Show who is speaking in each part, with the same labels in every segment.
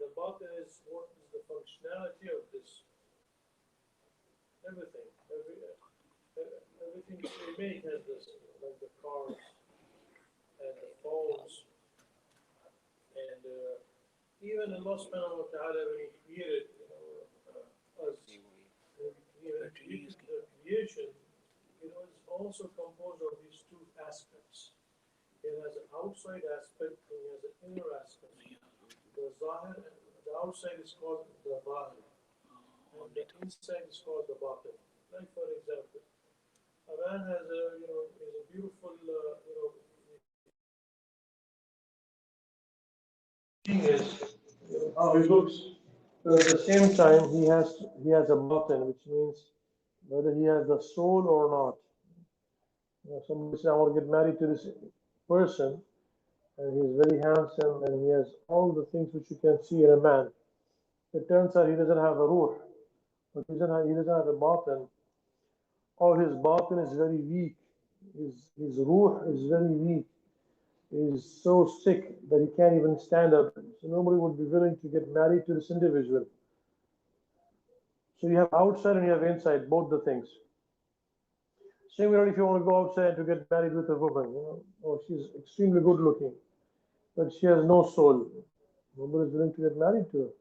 Speaker 1: the batin is what is the functionality of this. Everything, everything we make has this, like the cars and the phones, and even Allah subhanahu wa ta'ala when He created, us, even the creation, it was also composed of these two aspects. It has an outside aspect and it has an inner aspect. The zahir, the outside is called the zahir, and the inside is called the batin. Like for example, a man has is a beautiful, thing is how he looks. But at the same time, he has a batin, which means whether he has the soul or not. Somebody says, I want to get married to this person, and he's very handsome, and he has all the things which you can see in a man. It turns out he doesn't have a ruh, but he doesn't have a batin, or his batin is very weak. His ruh is very weak. He is so sick that he can't even stand up. So nobody would be willing to get married to this individual. So you have outside and you have inside, both the things. Similarly, if you want to go outside to get married with a woman, oh, she's extremely good looking, but she has no soul. Nobody is willing to get married to her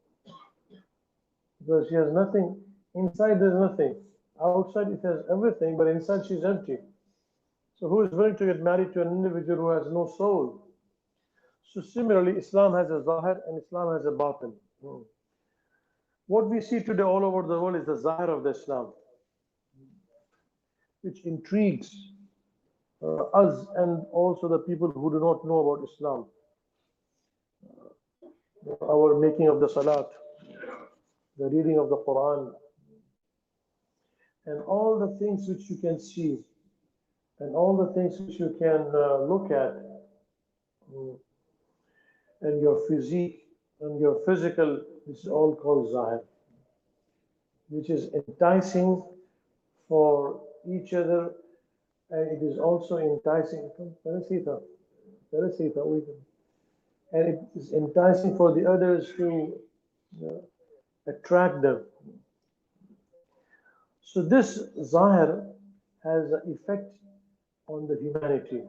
Speaker 1: because she has nothing. Inside there's nothing. Outside it has everything, but inside she's empty. So who is willing to get married to an individual who has no soul? So similarly, Islam has a zahir and Islam has a batin. What we see today all over the world is the zahir of the Islam, which intrigues us and also the people who do not know about Islam. Our making of the salat, the reading of the Quran, and all the things which you can see, and all the things which you can look at, and your physique and your physical, this is all called zahir, which is enticing for each other, and it is also enticing, and it is enticing for the others to attract them. So this zahir has an effect on the humanity.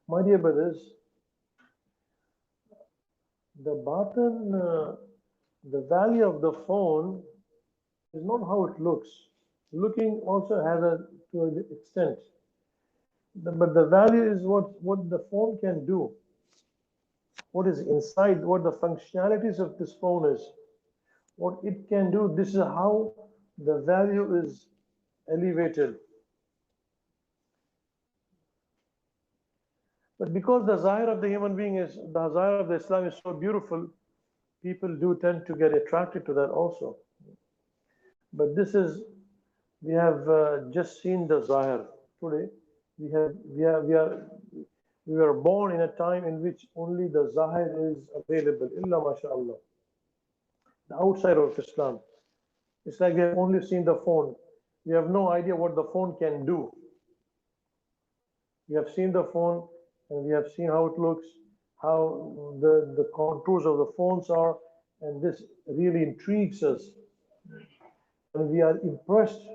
Speaker 1: My dear brothers, the batin, the value of the phone is not how it looks. Looking also has to an extent, but the value is what the phone can do, what is inside, what the functionalities of this phone is, what it can do. This is how the value is elevated. But because the zahir of the human being is, the zahir of the Islam is so beautiful, people do tend to get attracted to that also. But this is, we have just seen the zahir today. We were born in a time in which only the zahir is available, illa masha'Allah. The outside of Islam. It's like we have only seen the phone. We have no idea what the phone can do. We have seen the phone and we have seen how it looks, how the contours of the phones are, and this really intrigues us. And we are impressed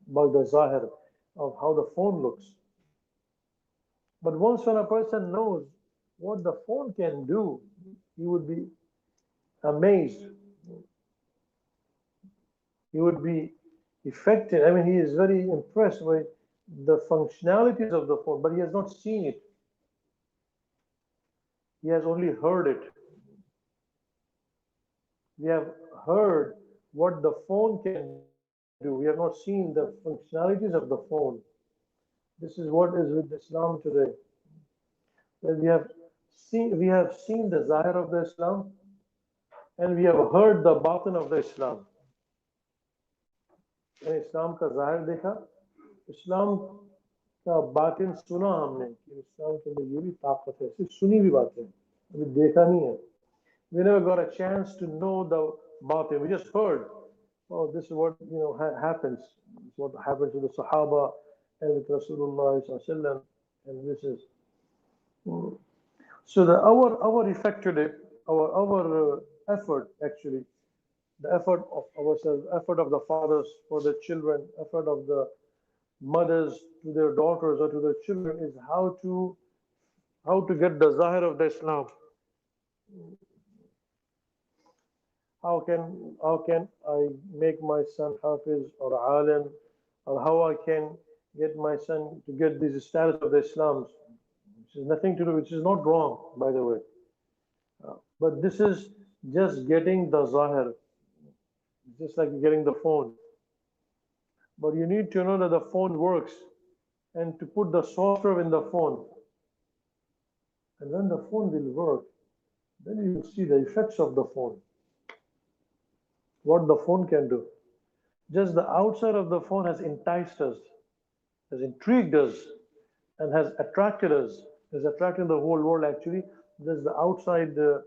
Speaker 1: by the zahir of how the phone looks. But once when a person knows what the phone can do, he would be amazed. He would be affected. I mean, he is very impressed by the functionalities of the phone, but he has not seen it. He has only heard it. We have heard what the phone can do. We have not seen the functionalities of the phone. This is what is with Islam today. That we have seen the zahir of the Islam, and we have heard the batin of the Islam. इस्लाम का ज़ाहिर देखा, इस्लाम का बातिन सुना हमने कि इस्लाम के अंदर ये भी ताकत है, सिर्फ सुनी भी बातें, अभी देखा नहीं है. We never got a chance to know the batin. We just heard, oh, this is what happens. This is what happened to the Sahaba and with Rasulullah sallallahu alaihi wasallam, and this is. So our effect today, our effort actually, the effort of ourselves, effort of the fathers for their children, effort of the mothers to their daughters or to their children is how to get the zahir of the Islam. How can I make my son Hafiz or Alim, or how I can get my son to get this status of the Islam, which is nothing to do, which is not wrong, by the way. But this is just getting the zahir, just like getting the phone. But you need to know that the phone works and to put the software in the phone. And when the phone will work, then you will see the effects of the phone, what the phone can do. Just the outside of the phone has enticed us, has intrigued us, and has attracted us, has attracted the whole world actually. There's the outside, the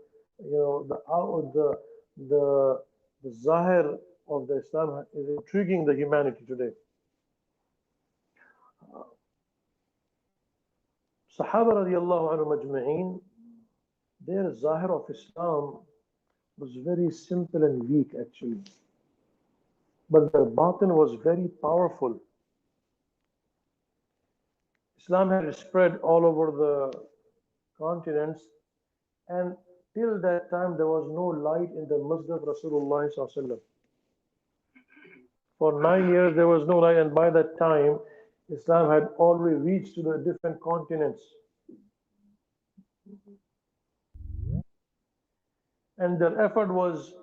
Speaker 1: zahir of the Islam is intriguing the humanity today. Sahaba radiallahu anhu majma'een, their zahir of Islam was very simple and weak actually. But their batin was very powerful. Islam had spread all over the continents, and till that time there was no light in the masjid of Rasulullah sallallahu alaihi wasallam. For 9 years there was no light, and by that time Islam had already reached to the different continents. And their effort was,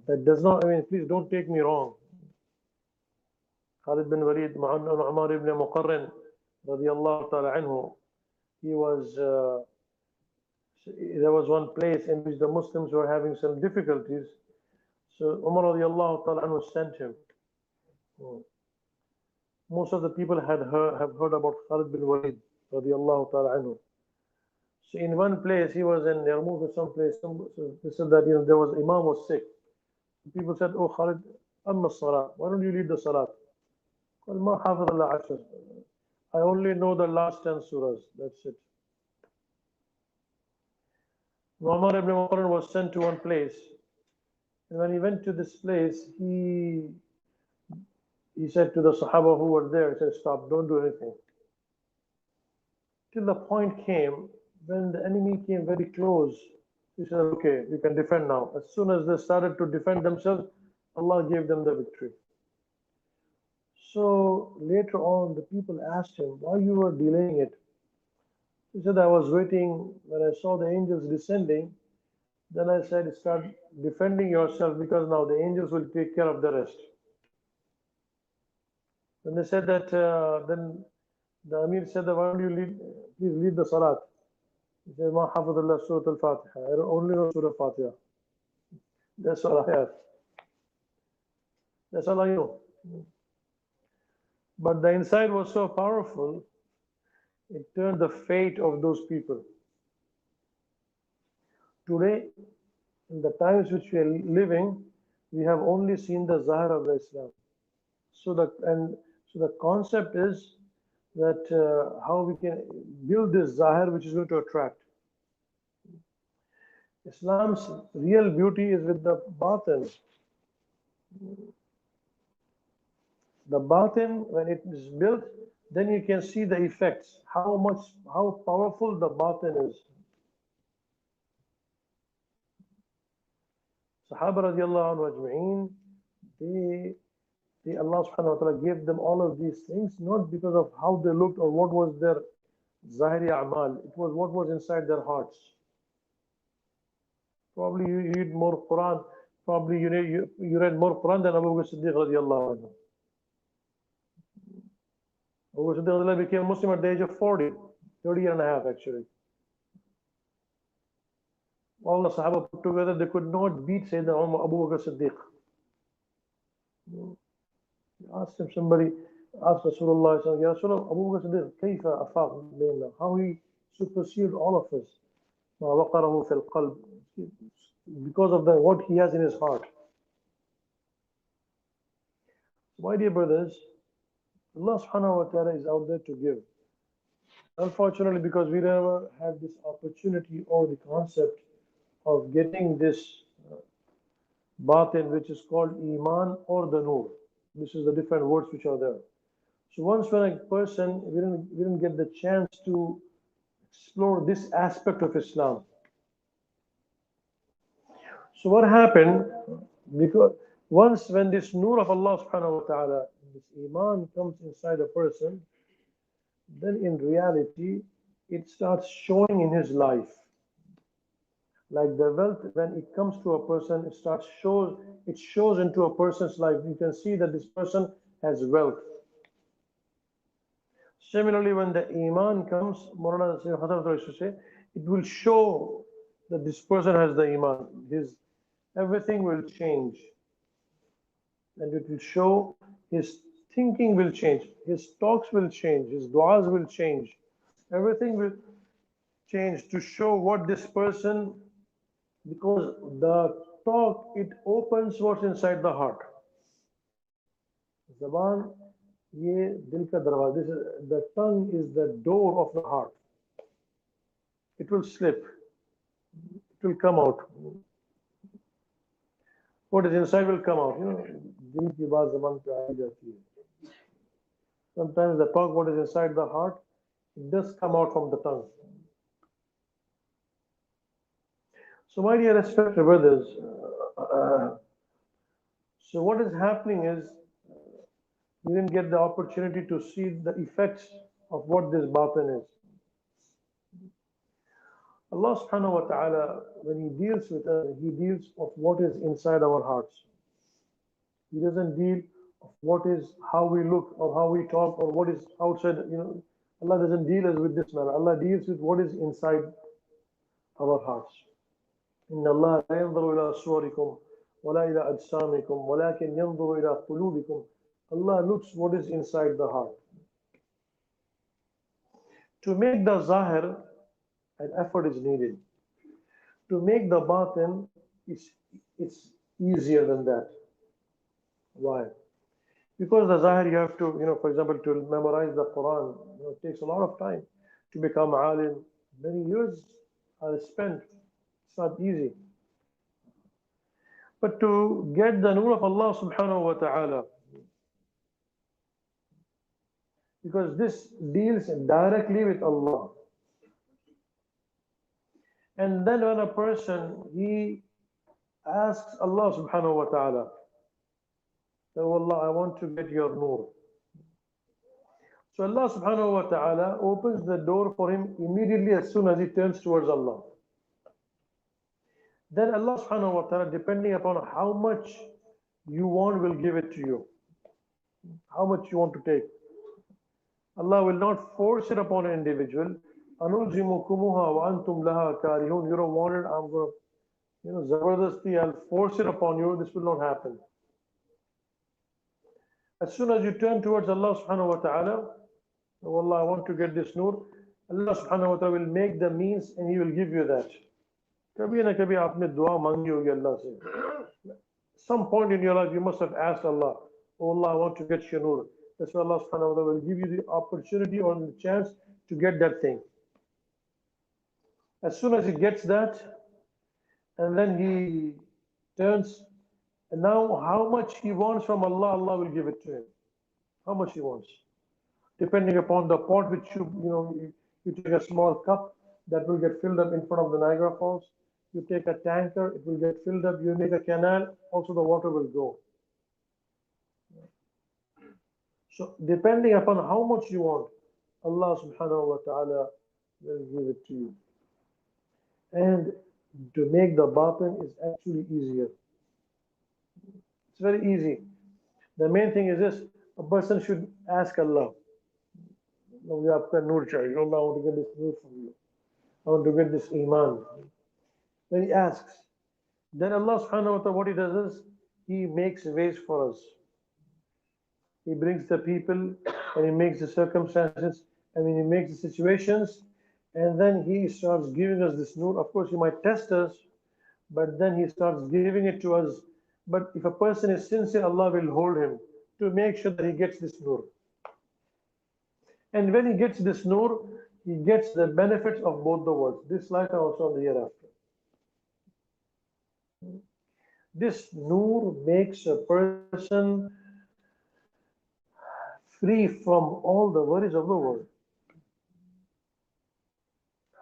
Speaker 1: that does not, please don't take me wrong. Khalid bin Walid, Umar ibn Muqarrin, radiallahu ta'ala anhu, he was, there was one place in which the Muslims were having some difficulties. So Umar radiallahu ta'ala anhu sent him. Most of the people have heard about Khalid bin Walid, radiallahu ta'ala anhu. So in one place, he was in Yarmouk or some place. So they said that there was Imam was sick. People said, "Oh Khalid, amma salat. Why don't you lead the salat?" Ma hafid Allah ashar. I only know the last 10 surahs. That's it. Umar ibn Muqarrin was sent to one place, and when he went to this place, he said to the Sahaba who were there, he said, "Stop! Don't do anything." Till the point came when the enemy came very close. He said, "Okay, we can defend now." As soon as they started to defend themselves, Allah gave them the victory. So later on, the people asked him, "Why you were delaying it?" He said, "I was waiting when I saw the angels descending. Then I said, start defending yourself, because now the angels will take care of the rest." Then they said that, then the Amir said that, "Why don't you please lead the Salat?" He said, "Ma hafadullah Surah Al-Fatiha. I only know Surah Fatiha. That's all I have. That's all I know." But the insight was so powerful, it turned the fate of those people. Today, in the times which we are living, we have only seen the zahir of the Islam. So the concept is that how we can build this zahir which is going to attract. Islam's real beauty is with the batin. The batin, when it is built, then you can see the effects, how powerful the batin is. Sahaba radiallahu anhu ajma'een, Allah subhanahu wa ta'ala gave them all of these things, not because of how they looked or what was their zahiri a'mal, it was what was inside their hearts. Probably you read more Quran, probably you read more Quran than Abu Bakr Siddiq radiallahu anhu. Abu Bakr Siddiq became a Muslim at the age of 40, 30 and a half actually. All the Sahaba put together, they could not beat Sayyidina Abu Bakr Siddiq. Somebody asked Rasulullah, "Ya Rasulullah, Abu Bakr Siddiq, kayfa afaq bayna?" How he superseded all of us. وَوَقَرَهُ فِي الْقَلْبِ, because of what he has in his heart. My dear brothers, Allah subhanahu wa ta'ala is out there to give. Unfortunately, because we never had this opportunity or the concept of getting this batin, which is called iman or the nur. This is the different words which are there. So once when a person, we didn't get the chance to explore this aspect of Islam. So what happened? Because once when this nur of Allah subhanahu wa ta'ala, this iman comes inside a person, then in reality it starts showing in his life. Like the wealth, when it comes to a person, it shows into a person's life. You can see that this person has wealth. Similarly, when the iman comes, Maulana used to say, it will show that this person has the iman. Everything will change. And it will show his thinking will change, his talks will change, his du'as will change. Everything will change to show what this person, because the talk, it opens what's inside the heart. Zaban, ye dil ka darwaza. The tongue is the door of the heart. It will slip. It will come out. What is inside will come out. Dil ki baat zaban pe aa jati hai. Sometimes the talk, what is inside the heart, it does come out from the tongue. So my dear respected brothers, so what is happening is, we didn't get the opportunity to see the effects of what this batin is. Allah subhanahu wa ta'ala, when He deals with us, He deals of what is inside our hearts. He doesn't deal of how we look or how we talk or what is outside. Allah doesn't deal us with this manner. Allah deals with what is inside our hearts. إن الله لا ينظر إلى صوركم ولا إلى أجسامكم ولكن ينظر إلى قلوبكم. Allah looks what is inside the heart. To make the zahir, an effort is needed. To make the batin, it's easier than that. Why? Because the zahir, you have to, for example, to memorize the Quran, it takes a lot of time. To become alim, many years are spent. It's not easy. But to get the nur of Allah subhanahu wa ta'ala, because this deals directly with Allah. And then when a person, he asks Allah subhanahu wa ta'ala, oh Allah, I want to get your nur. So Allah subhanahu wa ta'ala opens the door for him immediately as soon as he turns towards Allah. Then Allah subhanahu wa ta'ala, depending upon how much you want, will give it to you. How much you want to take. Allah will not force it upon an individual. أَنُلْزِمُكُمُهَا وَأَنْتُمْ لَهَا كَارِهُونَ. You don't want it, I'm going to, zabardasti, I'll force it upon you. This will not happen. As soon as you turn towards Allah subhanahu wa ta'ala, oh Allah, I want to get this nur, Allah subhanahu wa ta'ala will make the means and He will give you that. Kabhi na kabhi aapne dua mangi hogi Allah se. Some point in your life you must have asked Allah, oh Allah, I want to get your nur. That's why Allah subhanahu wa ta'ala will give you the opportunity or the chance to get that thing. As soon as he gets that, and then he turns, and now how much he wants from Allah, Allah will give it to him. How much he wants. Depending upon the pot which you take a small cup that will get filled up in front of the Niagara Falls. You take a tanker, it will get filled up. You make a canal, also the water will go. So depending upon how much you want, Allah subhanahu wa ta'ala will give it to you. And to make the batin is actually easier. It's very easy. The main thing is this, a person should ask Allah, Allah, I want to get this nur from you. I want to get this iman. When he asks, then Allah subhanahu wa ta'ala, what He does is, He makes ways for us. He brings the people and He makes the circumstances and He makes the situations, and then He starts giving us this nur. Of course, He might test us, but then He starts giving it to us. But if a person is sincere, Allah will hold him to make sure that he gets this nur. And when he gets this nur, he gets the benefits of both the worlds, this life and also on the hereafter. This nur makes a person free from all the worries of the world.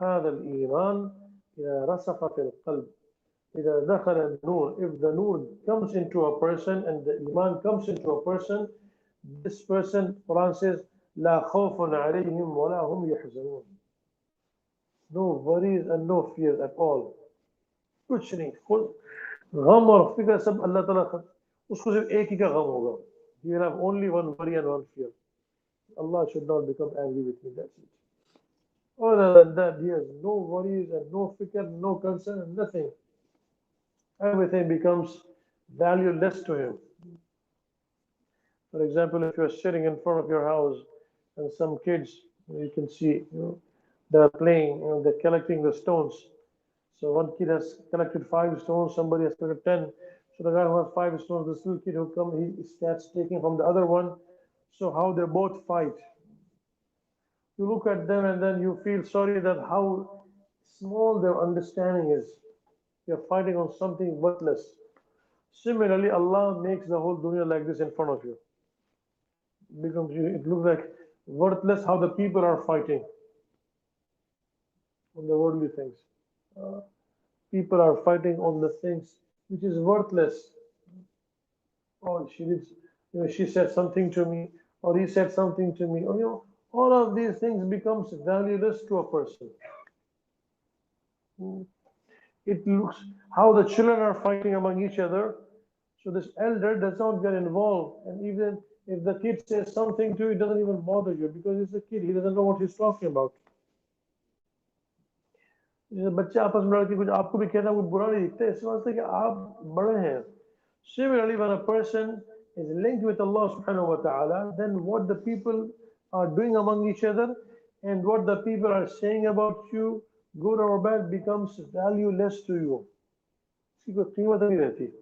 Speaker 1: هذا الإيمان إذا رسخ في القلب إذا دخل النور. If the nur comes into a person and the iman comes into a person, this person, Quran says, لا خوف عليهم ولا هم يحزنون. No worries and no fears at all. कुछ नहीं, गम और फिक्र सब अल्लाह ताला उसको सिर्फ एक ही का गम होगा. He will have only one worry and one fear. Allah should not become angry with me. That's it. Other than that, he has no worries and no fikr, no concern, and nothing. Everything becomes valueless to him. For example, if you're sitting in front of your house and some kids, you can see, they're playing, they're collecting the stones. So one kid has collected 5 stones, somebody has collected 10. So the guy who has 5 stones, this little kid who comes, he starts taking from the other one. So how they both fight. You look at them and then you feel sorry that how small their understanding is. They're fighting on something worthless. Similarly, Allah makes the whole dunya like this in front of you. It looks like worthless how the people are fighting on the worldly things. People are fighting on the things which is worthless. Oh, she said something to me, or he said something to me. Or, all of these things becomes valueless to a person. It looks how the children are fighting among each other. So this elder does not get involved, and even if the kid says something to you, it doesn't even bother you because it's a kid. He doesn't know what he's talking about. बच्चे आपस में लड़के कुछ आपको भी कहना वो बुरा नहीं दिखता इस वास्ते कि आप बड़े हैं. Similarly, when a person is linked with Allah subhanahu wa ta'ala, then what the people are doing among each other and what the people are saying about you, good or bad, becomes valueless to you. इसकी कोई कीमत नहीं रहती.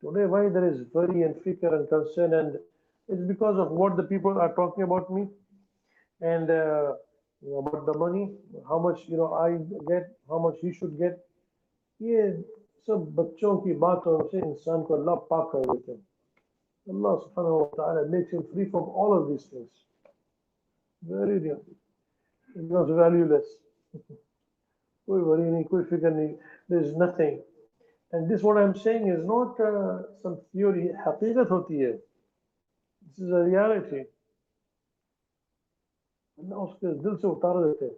Speaker 1: Today, why there is worry and fikr and concern, and it's because of what the people are talking about me, and about the money, how much I get, how much he should get. ये सब बच्चों की बातों से इंसान को अल्लाह पाक कर देते हैं. Allah subhanahu wa ta'ala makes him free from all of these things. Very real. It becomes valueless. कोई worry नहीं, कोई fikr नहीं. There is nothing. And this what I'm saying is not some theory. हकीकत होती है. This is a reality. ना उसके दिल से उतार देते हैं.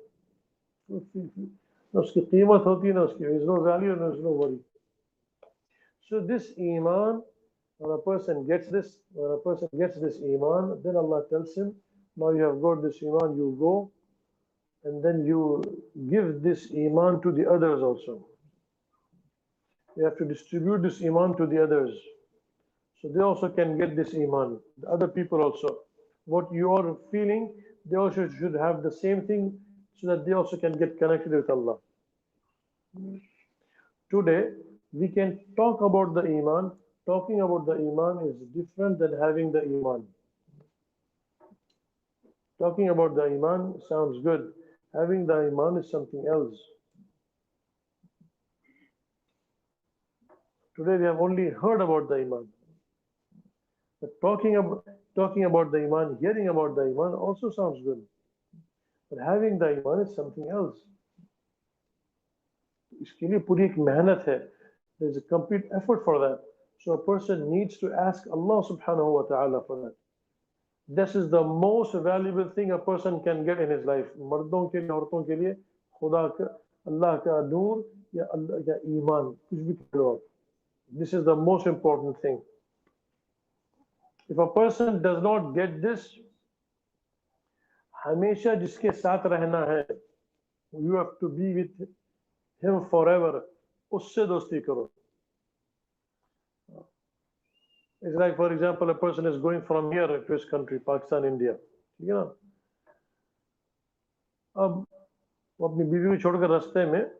Speaker 1: ना उसकी कीमत होती है ना उसकी. There is no value and there is no worry. So this iman, when a person gets this iman, then Allah tells him, now you have got this iman, you go, and then you give this iman to the others also. You have to distribute this iman to the others, so they also can get this iman. The other people also, what you are feeling, they also should have the same thing, so that they also can get connected with Allah. Today, we can talk about the iman. Talking about the iman is different than having the iman. Talking about the iman sounds good. Having the iman is something else. Today we have only heard about the iman. But talking about the iman, hearing about the iman also sounds good. But having the iman is something else. इसके लिए पूरी एक मेहनत है. There is a complete effort for that. So a person needs to ask Allah subhanahu wa ta'ala for that. This is the most valuable thing a person can get in his life. मर्दों के लिए, औरतों के लिए, खुदा का, अल्लाह का नूर या अल्लाह का ईमान, कुछ भी कह लो आप. This is the most important thing. If a person does not get this, हमेशा जिसके साथ रहना है, you have to be with him forever. उससे दोस्ती करो. It's like, for example, a person is going from here to his country, Pakistan, India. अब वो अपनी बीवी को छोड़कर रास्ते में,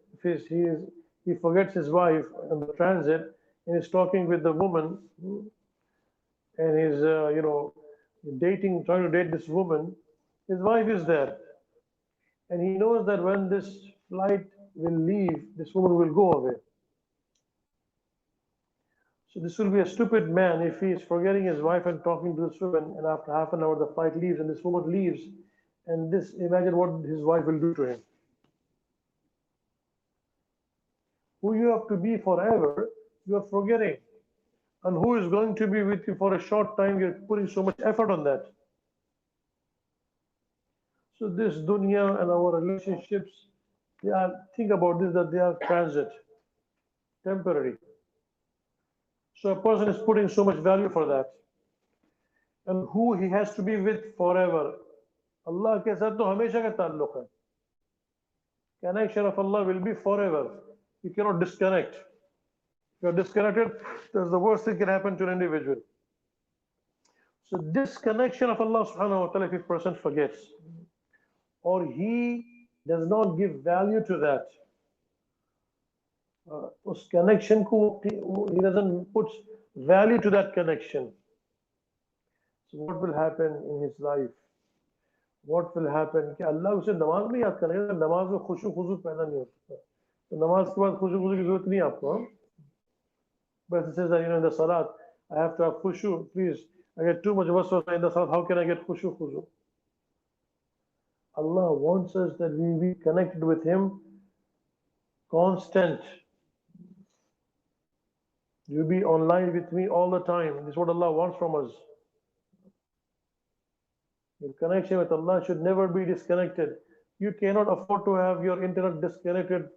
Speaker 1: he forgets his wife in the transit, and he's talking with the woman, and he's trying to date this woman. His wife is there, and he knows that when this flight will leave, this woman will go away. So this will be a stupid man if he is forgetting his wife and talking to this woman, and after half an hour the flight leaves and this woman leaves, and this, imagine what his wife will do to him. Who you have to be forever, you are forgetting. And who is going to be with you for a short time, you're putting so much effort on that. So this dunya and our relationships, they are, think about this, that they are transit, temporary. So a person is putting so much value for that. And who he has to be with forever. Allah के साथ तो हमेशा का ताल्लुक है. Connection of Allah will be forever. You cannot disconnect. If you are disconnected, that's the worst thing can happen to an individual. So disconnection of Allah subhanahu wa ta'ala, if a person forgets, or he does not give value to that, उस connection को, he doesn't put value to that connection. So what will happen in his life? What will happen? कि अल्लाह उसे नमाज में याद करेगा, नमाज में खुशू खुजू पैदा नहीं होता, तो नमाज के बाद खुशू खुजू की जरूरत नहीं आपको. But it says that, in the salat, I have to have khushu. Please, I get too much waswasa in the salat. How can I get khushu khuzu? Allah wants us that we be connected with Him, constant. You be online with me all the time. This is what Allah wants from us. Your connection with Allah should never be disconnected. You cannot afford to have your internet disconnected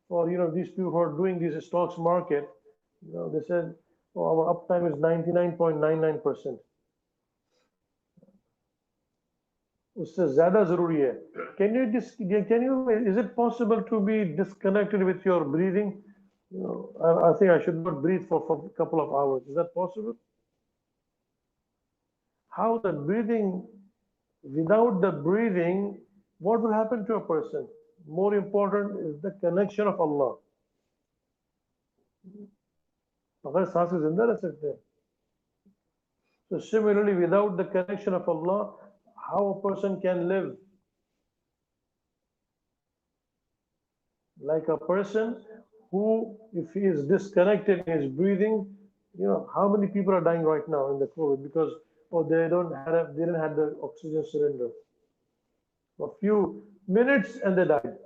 Speaker 1: for, these people who are doing this stocks market. They said, oh, our uptime is 99.99%. उससे ज़्यादा ज़रूरी है. Is it possible to be disconnected with your breathing? I think I should not breathe for a couple of hours. Is that possible? How the breathing, without the breathing, what will happen to a person? More important is the connection of Allah. अगर सांस से जिंदा रह सकते हैं. So similarly, without the connection of Allah, how a person can live? Like a person who, if he is disconnected in his breathing, how many people are dying right now in the COVID because they didn't have the oxygen cylinder. For a few minutes and they died.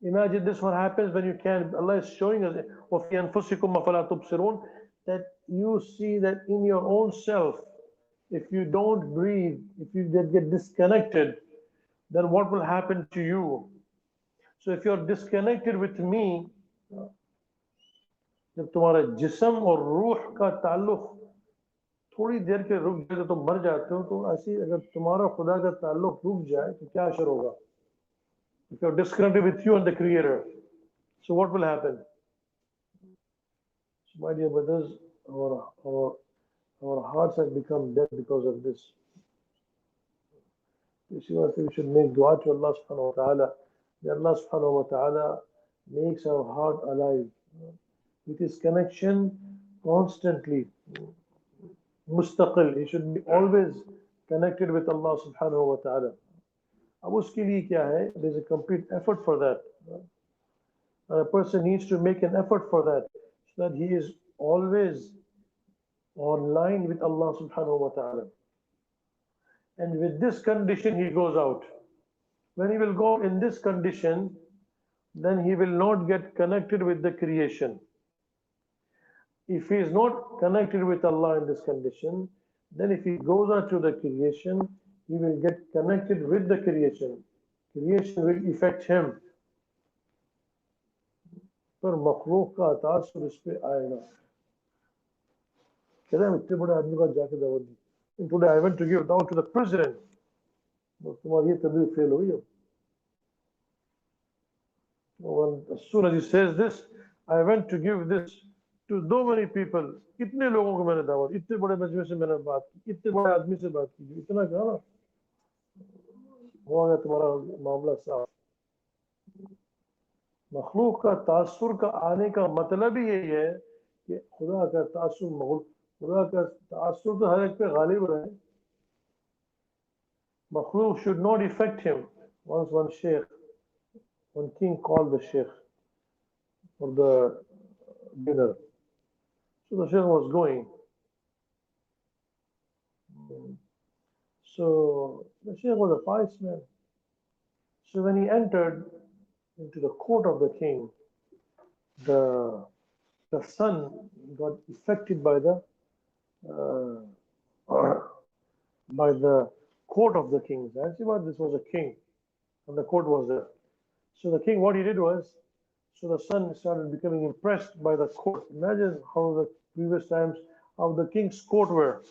Speaker 1: Imagine this, what happens when you can. Allah is showing us وَفِي أَنفُسِكُمْ أَفَلَا تُبْصِرُونَ, that you see that in your own self, if you don't breathe, if you get disconnected, then what will happen to you? So if you're disconnected with me, जब तुम्हारा जिस्म और रूह का ताल्लुक थोड़ी देर के रुक जाए तो तुम मर जाते हो, तो ऐसी अगर तुम्हारा खुदा का ताल्लुक रुक जाए तो क्या असर होगा? If you're disconnected with you and the Creator, so what will happen? So my dear brothers, our hearts have become dead because of this. You see, I think we should make dua to Allah subhanahu wa ta'ala. That Allah subhanahu wa ta'ala makes our heart alive with His connection constantly. Mustaqil, he should be always connected with Allah subhanahu wa ta'ala. अब उसके लिए क्या है? There's a complete effort for that. A person needs to make an effort for that, so that he is always online with Allah subhanahu wa ta'ala. And with this condition he goes out. When he will go in this condition, then he will not get connected with the creation. If he is not connected with Allah in this condition, then if he goes out to the creation, he will get connected with the creation. Creation will affect him. पर मखलूक का तासुर इस पे आएगा. कहते हैं इतने बड़े आदमी का जाके दावत दी. Today I went to give down to the president. तुम्हारी ये तबलीग फेल हो गई. As soon as he says this, I went to give this to so many people. इतने लोगों को मैंने दावत, इतने बड़े मजमे से मैंने बात की, इतने बड़े आदमी से बात की, इतना कहा ना, हो गया तुम्हारा मामला साफ. मखलूक का तासुर का आने का मतलब ही यही है कि खुदा का तासुर तो हर एक पे गालिब रहे. मखलूक should not affect him. Once one king called the sheikh for the dinner. So the Shaykh was going. So the Shaykh was a pious man. So when he entered into the court of the king, the the sun got affected uh, by the court of the king. Actually, what this was a king, and the court was there. So the king, what he did was, so the son started becoming impressed by the court. Imagine how the previous times, how the king's court were.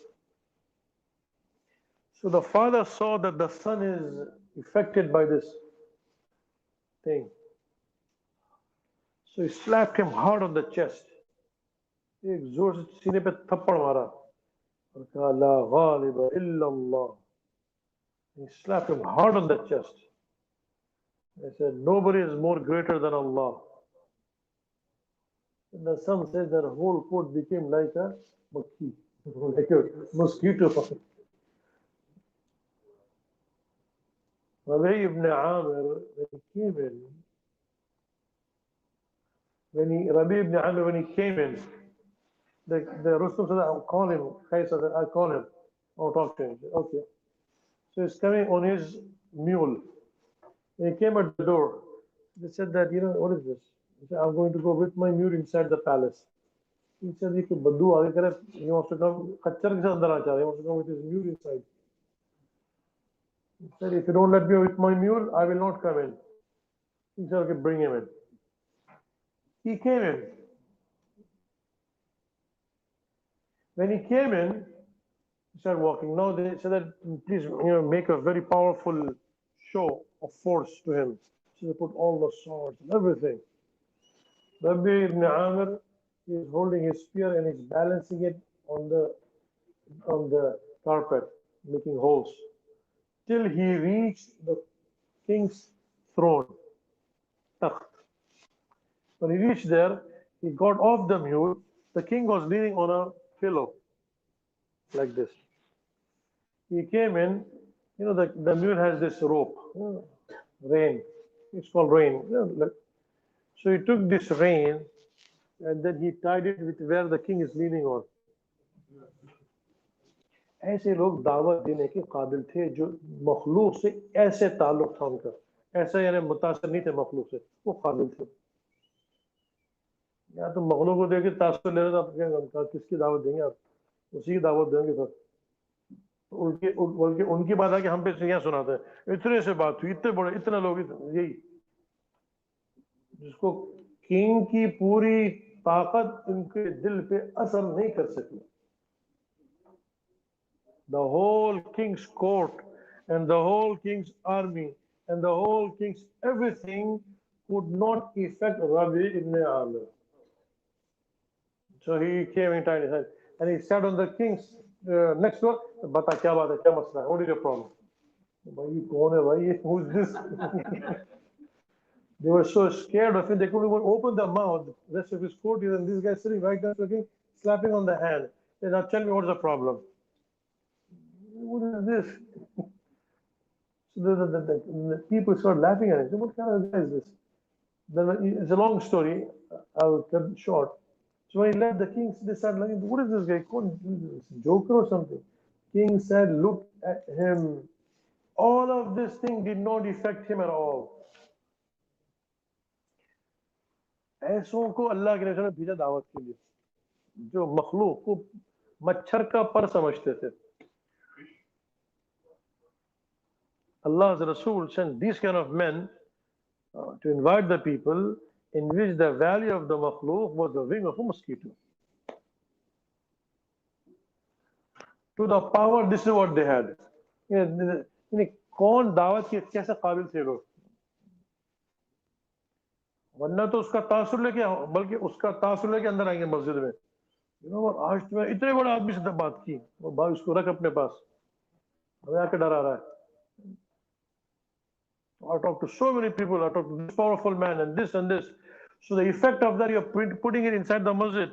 Speaker 1: So the father saw that the son is affected by this thing. So he slapped him hard on the chest. एक जोर से सीने पे थप्पड़ मारा और कहा ला गालिब इल्लल्लाह. He slapped him hard on the chest. He said, nobody is more greater than Allah. And the son said that the whole court became like a monkey, like a mosquito. Rabi ibn Amir, when he came in, Rabi ibn Amir, when he came in, the Rustam said, I'll call him. Qais said, I'll call him. I'll talk to him. Said, okay. So he's coming on his mule. When he came at the door, they said that, what is this? He said, I'm going to go with my mule inside the palace. He said, he wants to come, he wants to come with his mule inside. He said, if you don't let me with my mule, I will not come in. He said, okay, bring him in. He came in. When he came in, he started walking. Now they said that, please, make a very powerful show of force to him. So they put all the swords and everything. Rabbi ibn Amir is holding his spear and he's balancing it on the carpet, making holes, till he reached the king's throne, takht. When he reached there, he got off the mule. The king was leaning on a pillow, like this. He came in, the mule has this rope, rein. It's called rein. So he took this rein and then he tied it with where the king is leaning on. ऐसे लोग दावत देने के काबिल थे जो मखलूक से ऐसे ताल्लुक था उनका, ऐसा यानी मुतासर नहीं थे मखलूक से, वो काबिल थे. या तो मखलूक को देख के तासुर ले रहे तो आप क्या किसकी दावत देंगे, आप उसी की दावत देंगे. फिर उनकी बात है कि हम पे यहाँ सुनाते हैं, इतने से बात हुई, इतने बड़े, इतने लोग, यही जिसको किंग की पूरी ताकत उनके दिल पे असर नहीं कर सकी. The whole king's court and the whole king's army and the whole king's everything could not affect Rabi ibn Amir. So he came inside his head and he sat on the king's next door. Bata kya baat hai, kya masla hai, what is your problem? Bhai, kaun hai bhai, who's this? They were so scared of him, they couldn't even open their mouth. The rest of his courtiers, and this guy sitting right there, looking, slapping on the hand. They said, now tell me what's the problem. What is this? So the people started laughing at him. Said, what kind of guy is this? Then it's a long story. I'll cut it short. So when he left, the king, they started laughing. What is this guy? Joker or something? King said, look at him. All of this thing did not affect him at all. ऐसों को अल्लाह के रसूल ने भेजा दावत के लिए, जो मखलूक को मच्छर का पर समझते थे. Allah's Rasul sent these kind of men to invite the people in which the value of the makhluk was the wing of a mosquito. To the power, this is what they had. कौन दावत के कैसे काबिल थे लोग, वरना तो उसका तासुर लेके, बल्कि उसका तासुर लेके अंदर आएंगे मस्जिद में. आज तुम्हें इतने बड़े आदमी से बात की, और भाई उसको रख अपने पास, हमें आके डरा रहा है. I talk to so many people, I talk to this powerful man and this and this. So the effect of that, you're putting it inside the masjid.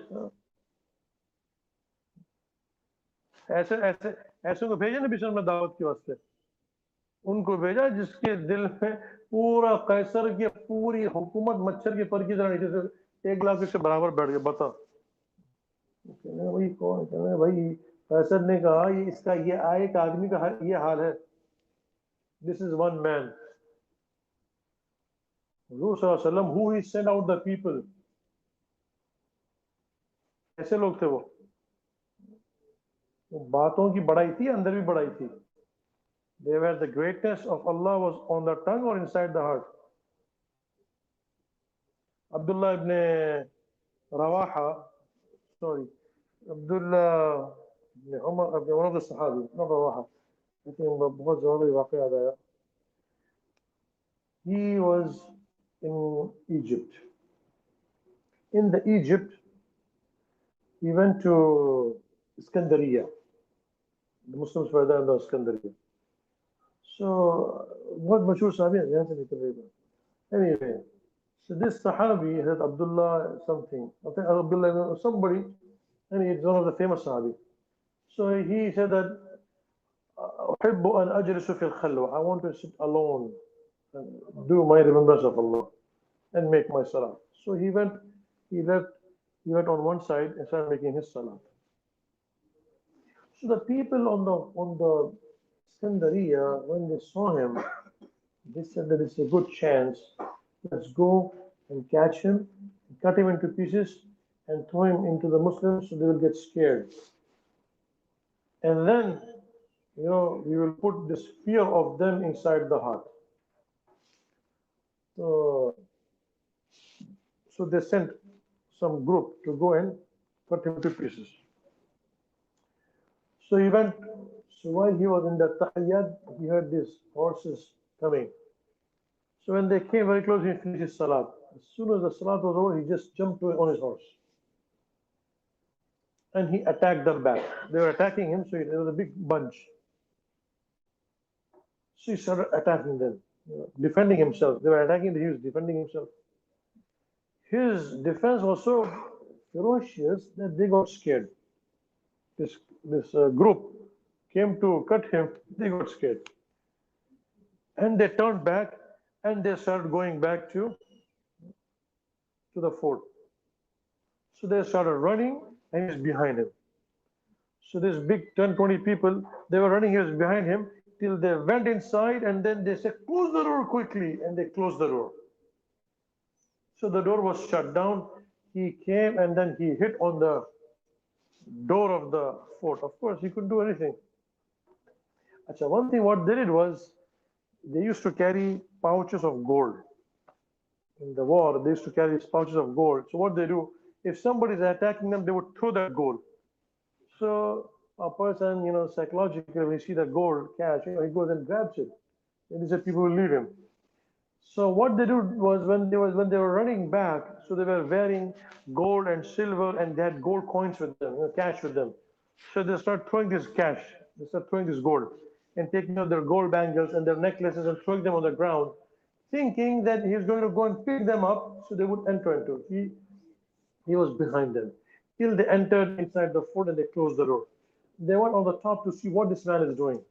Speaker 1: ऐसे को भेजा ना बिशर में दावत के वास्ते, उनको भेजा जिसके दिल में पूरा कैसर की पूरी हुकूमत मच्छर के पर की तरह नीचे से 1 लाख से बराबर बैठ गया. बता कहने भाई कौन, कहने भाई फैसल ने कहा ये इसका ये एक आदमी का ये हाल है, दिस इज वन मैन वसल्लम who he send out the people. ऐसे लोग थे वो बातों की बड़ाई थी, अंदर भी बड़ाई थी। They were the greatness of Allah was on the tongue or inside the heart. Abdullah ibn Rawaha, sorry, Abdullah ibn Umar, one of the Sahabi, not Rawaha. I think बहुत ज़रूरी वाक़या याद आया. He was in Egypt. In the Egypt, he went to Iskandariya. The Muslims were there in the Iskandariya. So, बहुत मशहूर साहब हैं, यहाँ से निकल रही बात. Anyway, so this Sahabi had Abdullah something, I think Abdullah somebody, and he's one of the famous Sahabi. So he said that أحب أن أجلس في الخلوة. I want to sit alone and do my remembrance of Allah and make my salah. So he went on one side and started making his salah. So the people on the Iskandariya, when they saw him, they said that it's a good chance. Let's go and catch him, cut him into pieces, and throw him into the Muslims so they will get scared. And then, we will put this fear of them inside the heart. So they sent some group to go and cut him to pieces. So he went. So while he was in the tahiyyat, he heard these horses coming. So when they came very close, he finished his salat. As soon as the salat was over, he just jumped on his horse. And he attacked them back. They were attacking him, so there was a big bunch. So he started attacking them, defending himself. They were attacking, he was defending himself. His defense was so ferocious that they got scared. This group came to cut him, they got scared. And they turned back and they started going back to the fort. So they started running and he's behind him. So this big 10, 20 people, they were running, he was behind him till they went inside and then they said, close the door quickly, and they closed the door. So the door was shut down. He came and then he hit on the door of the fort. Of course, he couldn't do anything. Achha, one thing what they did was, they used to carry pouches of gold. In the war, they used to carry pouches of gold. So what they do, if somebody is attacking them, they would throw that gold. So a person, psychologically, when he see the gold cash, he goes and grabs it. And he said people will leave him. So what they did was when they were running back, so they were wearing gold and silver, and they had gold coins with them, cash with them. So they start throwing this cash, they start throwing this gold, and taking out their gold bangles and their necklaces and throwing them on the ground, thinking that he's going to go and pick them up, so they would enter into it. He was behind them till they entered inside the fort and they closed the door. They went on the top to see what this man is doing.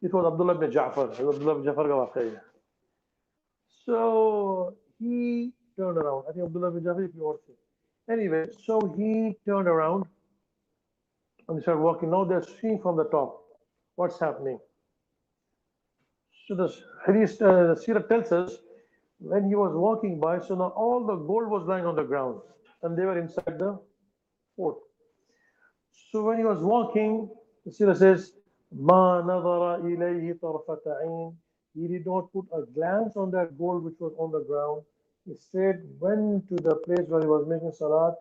Speaker 1: It was Abdullah ibn Ja'far. Abdullah ibn Ja'far ka waqia. So he turned around. I think Abdullah ibn Ja'far, if you want to. Anyway, so he turned around and started walking. Now they're seeing from the top what's happening. So the Hadith, the Sirah tells us, when he was walking by, so now all the gold was lying on the ground and they were inside the fort. So when he was walking, the Sirah says, Ma nadara ilayhi tarfata'in. He did not put a glance on that gold which was on the ground. He straight went to the place where he was making salat,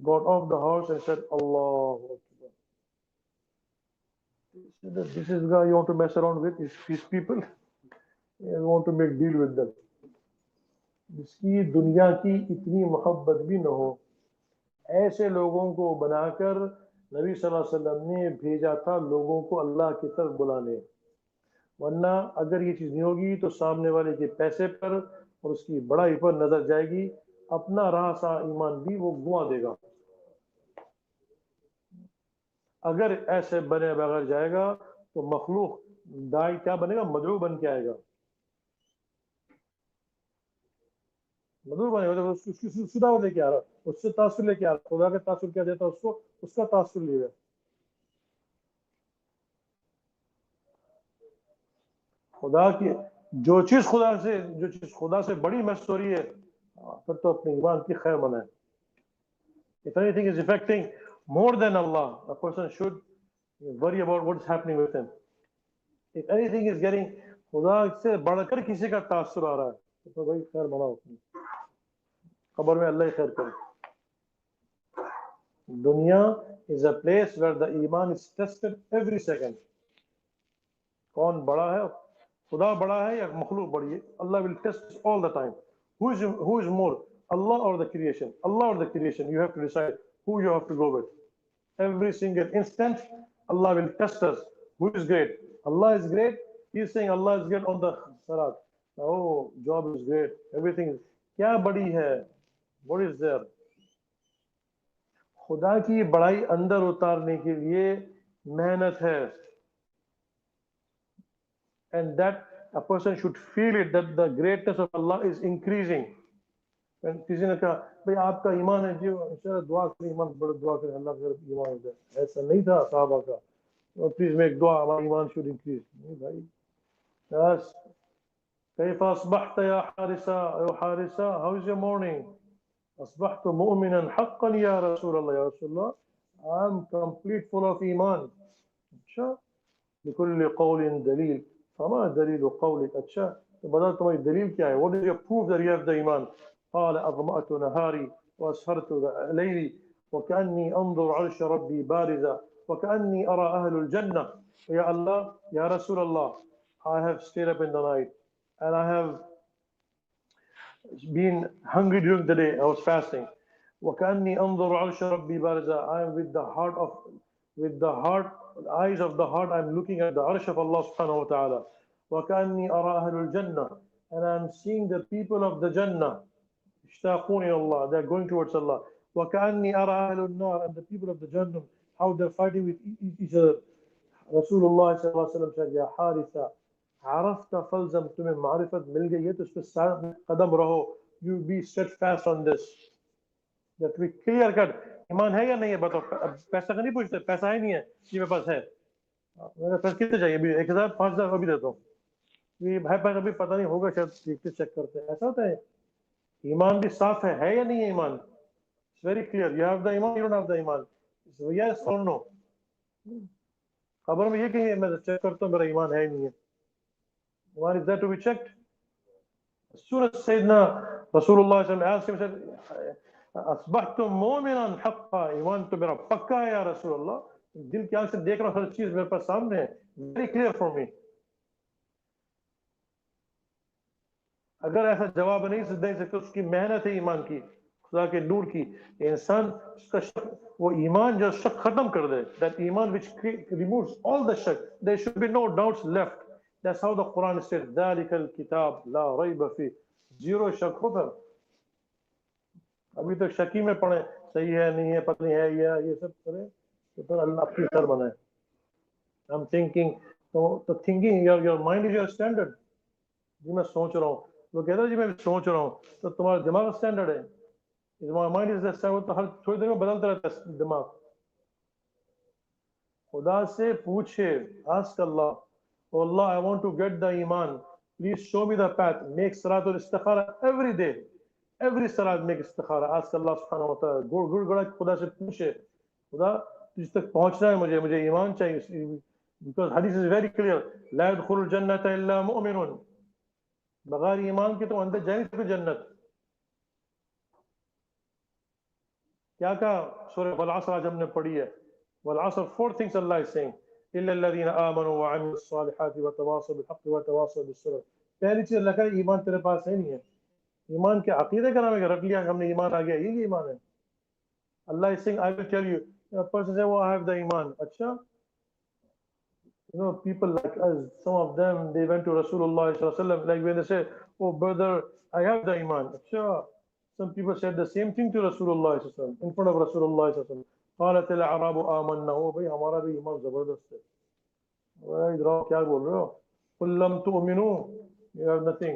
Speaker 1: got off the horse and said, Allahu Akbar. He said that this is the guy you want to mess around with, his people. You want to make deal with them. जिसकी दुनिया की इतनी मोहब्बत भी न हो, ऐसे लोगों को बनाकर नबी सल्लल्लाहु अलैहि वसल्लम ने भेजा था लोगों को अल्लाह की तरफ बुलाने। वरना अगर ये चीज़ नहीं होगी तो सामने वाले के पैसे पर और उसकी बड़ाई पर नजर जाएगी, अपना रहा सा ईमान भी वो गुआ देगा। अगर ऐसे बने बगैर जाएगा तो मखलूक दाई क्या बनेगा, मदऊ बन के आएगा। مدعو بنے ہوتے اس کی سدا لے کے آ رہا، اس سے تاثر لے کے آ رہا، خدا کا تاثر کیا دیتا اس کو، اس کا تاثر لے گا. خدا کی جو چیز خدا سے بڑی محسوس ہو رہی ہے، پھر تو اپنے ایمان کی خیر بنائے. If anything is affecting more than Allah, a person should worry about what's happening with him. If anything is getting خدا سے بڑھ کر کسی کا تاثر آ رہا ہے تو بھائی خیر بناؤ اپنی قبر میں، اللہ ہی خیر کرے. دنیا is a place where the iman is tested every second. کون بڑا ہے، خدا بڑا ہے یا مخلوق بڑی ہے؟ اللہ will test all the time. Who is more, Allah or the creation? Allah or the creation? You have to decide who you have to go with. Every single instant, Allah will test us. Who is great? Allah is great. He is saying Allah is great on the Sarat. Oh, job is great. Everything is. کیا بڑی ہے؟ What is there? خدا کی بڑائی اندر اتارنے کے لیے محنت ہے. And that a person should feel it, that the greatness of Allah is increasing. کسی نے کہا بھئی آپ کا ایمان ہے جی، انشاءاللہ دعا کریں، ایمان بڑا دعا کریں اللہ کا ایمان ہو جائے. ایسا نہیں تھا صحابہ کا. پلیز میک دعا ہمارا ایمان should increase. نہیں بھائی. Yes. كيف أصبحت يا حارثة؟ حارثة, how is your morning? أصبحت مؤمنا حقا يا رسول الله. يا رسول الله, I'm complete full of iman. اچھا. لكل قول دليل. فما دليل قولك؟ اچھا تو بتا تمہاری دلیل کیا ہے؟ What is your proof that you have the iman? قال أظمأت نهاري وأسهرت ليلي وكأني أنظر عرش ربي بارزا وكأني أرى أهل الجنة. يا الله, يا رسول الله, I have stayed up in the night and I have been hungry during the day. I was fasting. وكأني أنظر عرش ربي بارزا. I am with the eyes of the heart, I'm looking at the arsh of Allah subhanahu wa ta'ala. وكأني أرى أهل الجنة, and I'm seeing the people of the Jannah. اشتاقون إلى الله, they're going towards Allah. وكأني أرى أهل النار, and the people of the Jannah, how they're fighting with each other. Rasulullah صلى الله عليه وسلم said, يا حارثة عرفت فلزم, تمہیں معرفت مل گئی ہے تو اس پہ قدم رہو. You be steadfast on this. That we clear cut. ایمان ہے یا نہیں ہے بتاؤ. پیسہ کا نہیں پوچھتے, پیسہ ہے نہیں ہے یہ میرے پاس ہے, میرے پاس کتنے چاہیے؟ ابھی 1000 5000 ابھی دیتا ہوں. یہ بھائی پاس ابھی پتہ نہیں ہوگا شاید چیک کرتے ہیں. ایسا ہوتا ہے. ایمان بھی صاف ہے یا نہیں ہے ایمان؟ It's very clear. You have the iman, you don't have the iman. So yes or no. خبر میں یہ کہیں میں چیک کرتا ہوں میرا ایمان ہے ہی نہیں ہے. Iman is that to be checked. As soon as Sayyidina Rasulullah asked him, said, اصبحتم مومنا حقا, ایمان تو میرا پکا ہے یا رسول اللہ, دل کی آنکھ سے دیکھ رہا ہوں, ہر چیز میرے پاس سامنے ہے, ویری کلیئر فار می. اگر ایسا جواب نہیں دے سکتے, اس کی محنت ہے ایمان کی, خدا کے نور کی. انسان اس کا شک, وہ ایمان جو شک ختم کر دے, that ایمان which removes all the shak, there should be no doubts left. That's how the Quran said, ذَلِكَ الْكِتَابُ لَا رَيْبَ فِيهِ. Zero شک ہو پھر. ابھی تک شکی میں پڑے, صحیح ہے نہیں ہے پتہ نہیں ہے یہ سب کرے تو پھر اللہ اپنی سر بنائے. I'm thinking, تو thinking, your mind is your standard. جی میں سوچ رہا ہوں, وہ کہتا ہے جی میں سوچ رہا ہوں, تو تمہارا دماغ اسٹینڈرڈ ہے. My mind is the standard. تو ہر تھوڑی دیر میں بدلتا رہتا ہے دماغ. خدا سے پوچھے, ask Allah, oh Allah, I want to get the iman, please show me the path. Make salat or istikhara every day. Every salat make istikhara. Ask Allah subhanahu wa ta'ala. گڑ گڑا خدا سے پوچھے, خدا تجھ تک پہنچنا ہے, مجھے ایمان چاہیے. Because hadith is very clear. لا يدخل الجنة إلا مؤمن. بغیر ایمان کے تو اندر جائے نہیں سکتے جنت. کیا کہا سورہ والعصر آج ہم نے پڑھی ہے. والعصر, 4 things Allah is saying. إلا الذين آمنوا وعملوا الصالحات وتواصوا بالحق وتواصوا بالصبر. پہلی چیز اللہ کا ایمان تیرے پاس ہے نہیں ہے. ایمان کے عقیدے کا نام ہے کہ رکھ لیا ہم نے ایمان آ گیا, یہ ایمان ہے. اللہ is saying, I will tell you. A person say, oh, I have the iman. اچھا, you know, people like us, some of them, they went to Rasulullah sallallahu alaihi wasallam, like when they say, oh brother, I have the iman. اچھا, some people said the same thing to Rasulullah sallallahu alaihi wasallam, in front of Rasulullah sallallahu alaihi wasallam. قالت الاعراب آمنا. oh بھائی ہمارا بھی ایمان زبردست ہے. ادھر کیا بول رہے ہو؟ قل لم تؤمنوا, you have nothing.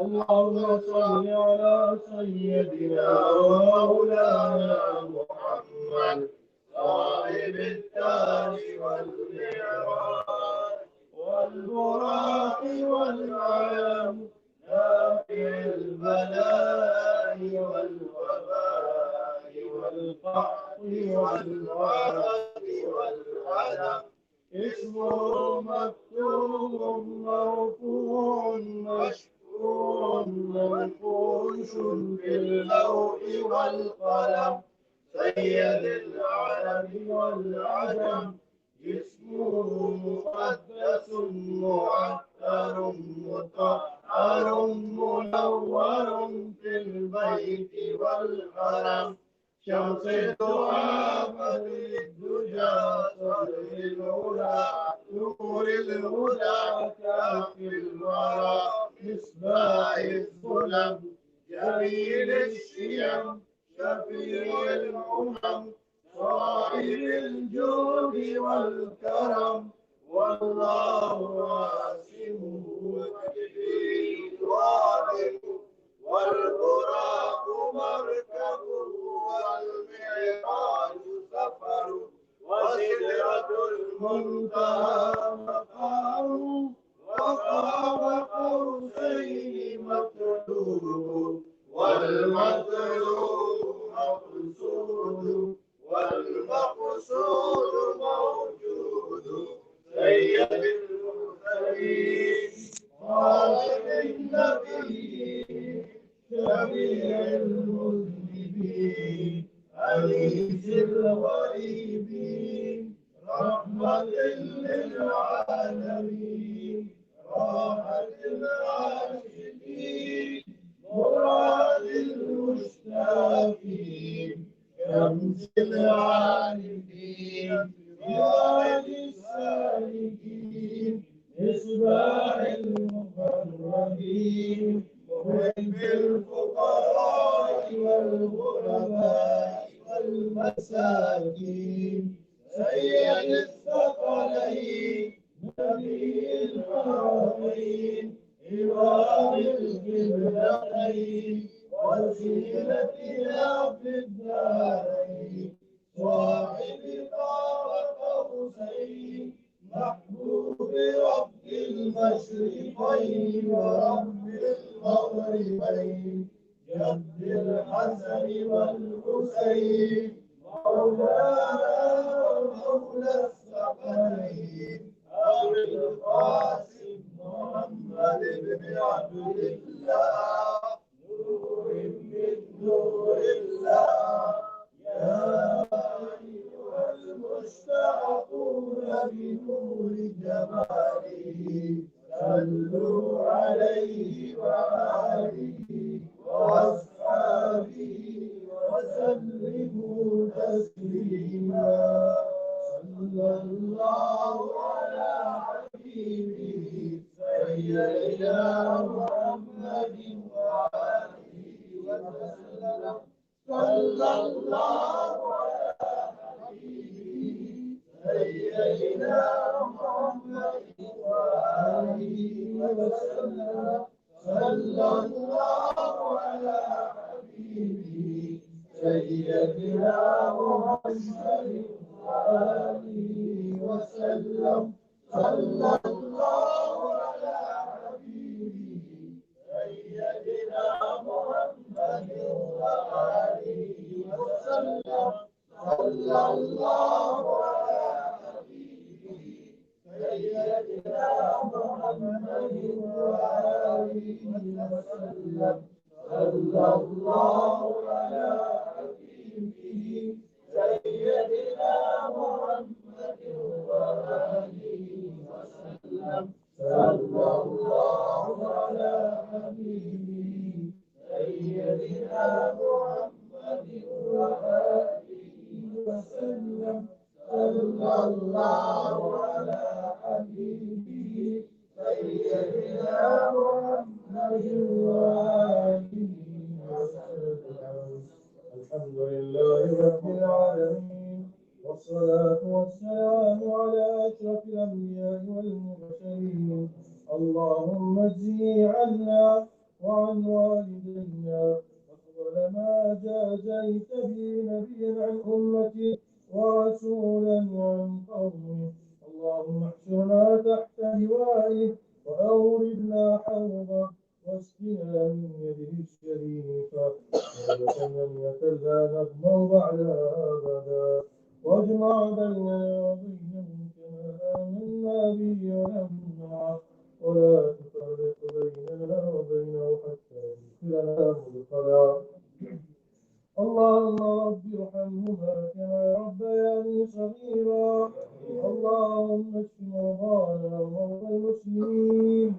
Speaker 1: اللهم صل على سيدنا ومولانا محمد صاحب التاج والمعراج والبراق والعلم دافع البلاء والوباء والقحط والغرق والعلم اسمه مكتوب مرفوع مشكور منقوش في اللوح والقلم سيد العرب والعجم اسمه مقدس معطر مطهر منور في البيت والحرم شمس الدعاء بدر الدجى صدر العلا نور الهدى كافي الورى مصباح الظلم جميل الشيم شفيع الأمم صاحب الجود والكرم والله عاصمه والجليل واضح والبراق مركبه والمعراج سفره وسدرة المنتهى مقامه وقاب قوسين مطلوب والمطلوب مقصود والمقصود موجود سيد المرسلين خاتم النبيين شفيع المذنبين أنيس الغريبين رحمة للعالمين راحة العاشقين مراد المشتاقين شمس العارفين سراج السالكين مصباح المقربين محب الفقراء والغرباء والمساكين سيد الثقلين نبي الحرمين إمام القبلتين وسيلتنا في الدارين صاحب قاب قوسين محبوب رب المشرقين ورب المغربين جد الحسن والحسين مولانا ومولى الثقلين أبي القاسم محمد بن عبد الله نور من نور الله يا أيها المشتاقون بنور جماله صلوا عليه وآله وأصحابه وسلموا تسليما صلى الله على حبيبه سيدنا محمد وآله وسلم صلى الله على حبيبه سيدنا محمد وآله وسلم صلى الله على حبيبه سيدنا محمد وآله وسلم صلى الله على حبيبه سيدنا محمد وآله وسلم صلى الله على حبيبه سيدنا محمد وآله
Speaker 2: وسلم. صلى الله على حبيبه سيدنا محمد وآله وسلم. صلى الله على حبيبه سيدنا محمد وآله وسلم. صلى الله على حبيبه سيدنا محمد وآله وسلم. الحمد لله رب العالمين، والصلاة والسلام على أشرف الأنبياء والمرسلين. اللهم اجزه عنا وعن والدينا أفضل ما جازيت به نبيا عن أمته ورسولا عن قومه. اللهم احشرنا تحت لوائه وأوردنا حوضه واسقنا من يده الشريفة شربة لم لا نظمأ بعدها أبدا، واجمع بيننا وبينهم كما آمنا به ولم نعه، ولا تفرق بيننا وبينه حتى يدخلنا مدخلا. اللهم رب ارحمهما كما ربياني صغيرا. اللهم اشف مرضانا ومرضى المسلمين.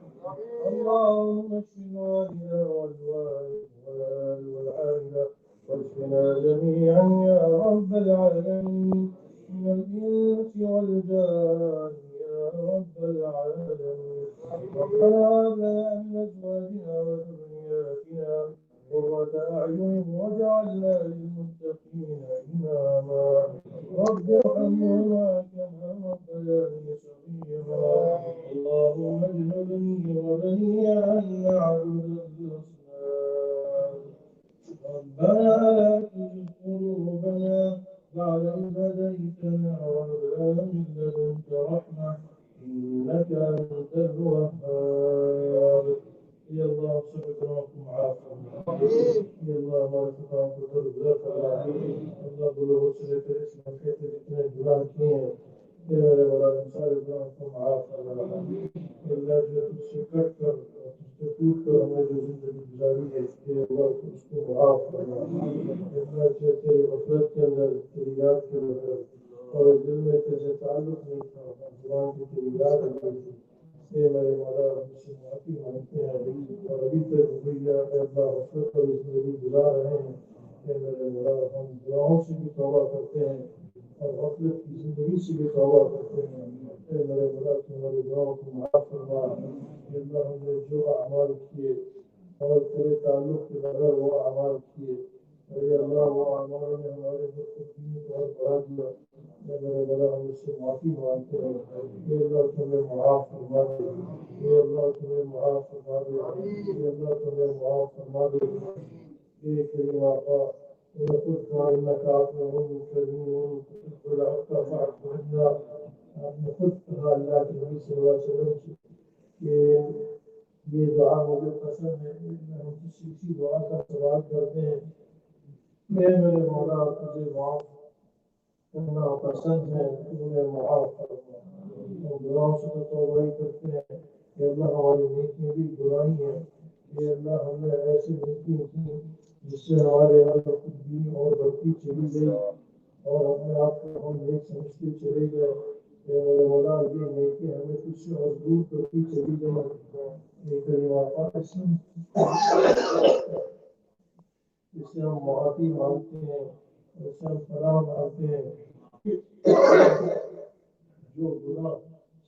Speaker 2: اللهم اشف الوالد والوالد والعائلة، واشفنا جميعا يا رب العالمين، من الإنس والجان يا رب العالمين. ربنا هب لنا من أزواجنا وذرياتنا قرة أعين واجعلنا للمتقين إماما. رب ارحمهما كما ربياني صغيرا. اللهم اجعلني وبني أن نعبد الأصنام. ربنا لا تزغ قلوبنا بعد إذ هديتنا وهب لنا من لدنك رحمة إنك أنت الوهاب. يا الله سبحانكم عافا. يا الله ما تفهم بالرزق العظيم. الله بلوغ سنة الإسلام كيف يكون الجلال يا ولا سبحانكم عافا. إلا جل تشكر وتشكر وما جزيت بالجارية يا الله تشكر عافا. إلا جل غفرت التريات ورجل ما تتعلق من القرآن التريات سيما يمارا مسلماتي مانتے ہیں اور ابھی تک بھیا اللہ غفرت اور اس میں بھی گزار رہے ہیں کہ میرے مولا ہم دعاؤں سے بھی توبہ کرتے ہیں اور غفلت کی زندگی سے بھی توبہ کرتے ہیں. اے میرے مولا تمہاری دعاؤں کو معاف فرما. اللہ ہم نے جو اعمال کیے اور تیرے تعلق کے بغیر وہ اعمال کیے اے اللہ وہ اعمال نے ہمارے مستقبل کو اور بڑھا دیا. اے میرے مولا ہم اس سے معافی مانگتے ہیں. اے اللہ تمہیں معاف فرما دے. اے اللہ تمہیں معاف فرما دے. اے اللہ تمہیں معاف فرما دے. اے کریم آقا ونقصنا انك عفو كريم والعفو فاعف عنا. آپ نے خود کہا اللہ کے نبی صلی اللہ علیہ وسلم کہ یہ دعا مجھے پسند ہے. ہم کسی کی دعا کا سوال کرتے ہیں میرے مولا تجھے معاف کرنا پسند ہے تمہیں معاف کرنا. گناہوں سے تو توبہ ہی کرتے ہیں کہ اللہ ہماری نیکیاں بھی برائی ہیں. یہ اللہ ہم نے ایسی نیکیاں کی جس سے ہمارے اندر خود بھی اور بڑھتی چلی گئی اور اپنے آپ کو ہم نیک سمجھتے چلے گئے. میرے مولا یہ نیکی ہمیں کچھ سے اور دور کرتی چلی گئی. اس سے ہم معافی مانگتے ہیں, اس سے ہم پناہ مانگتے ہیں. جو گناہ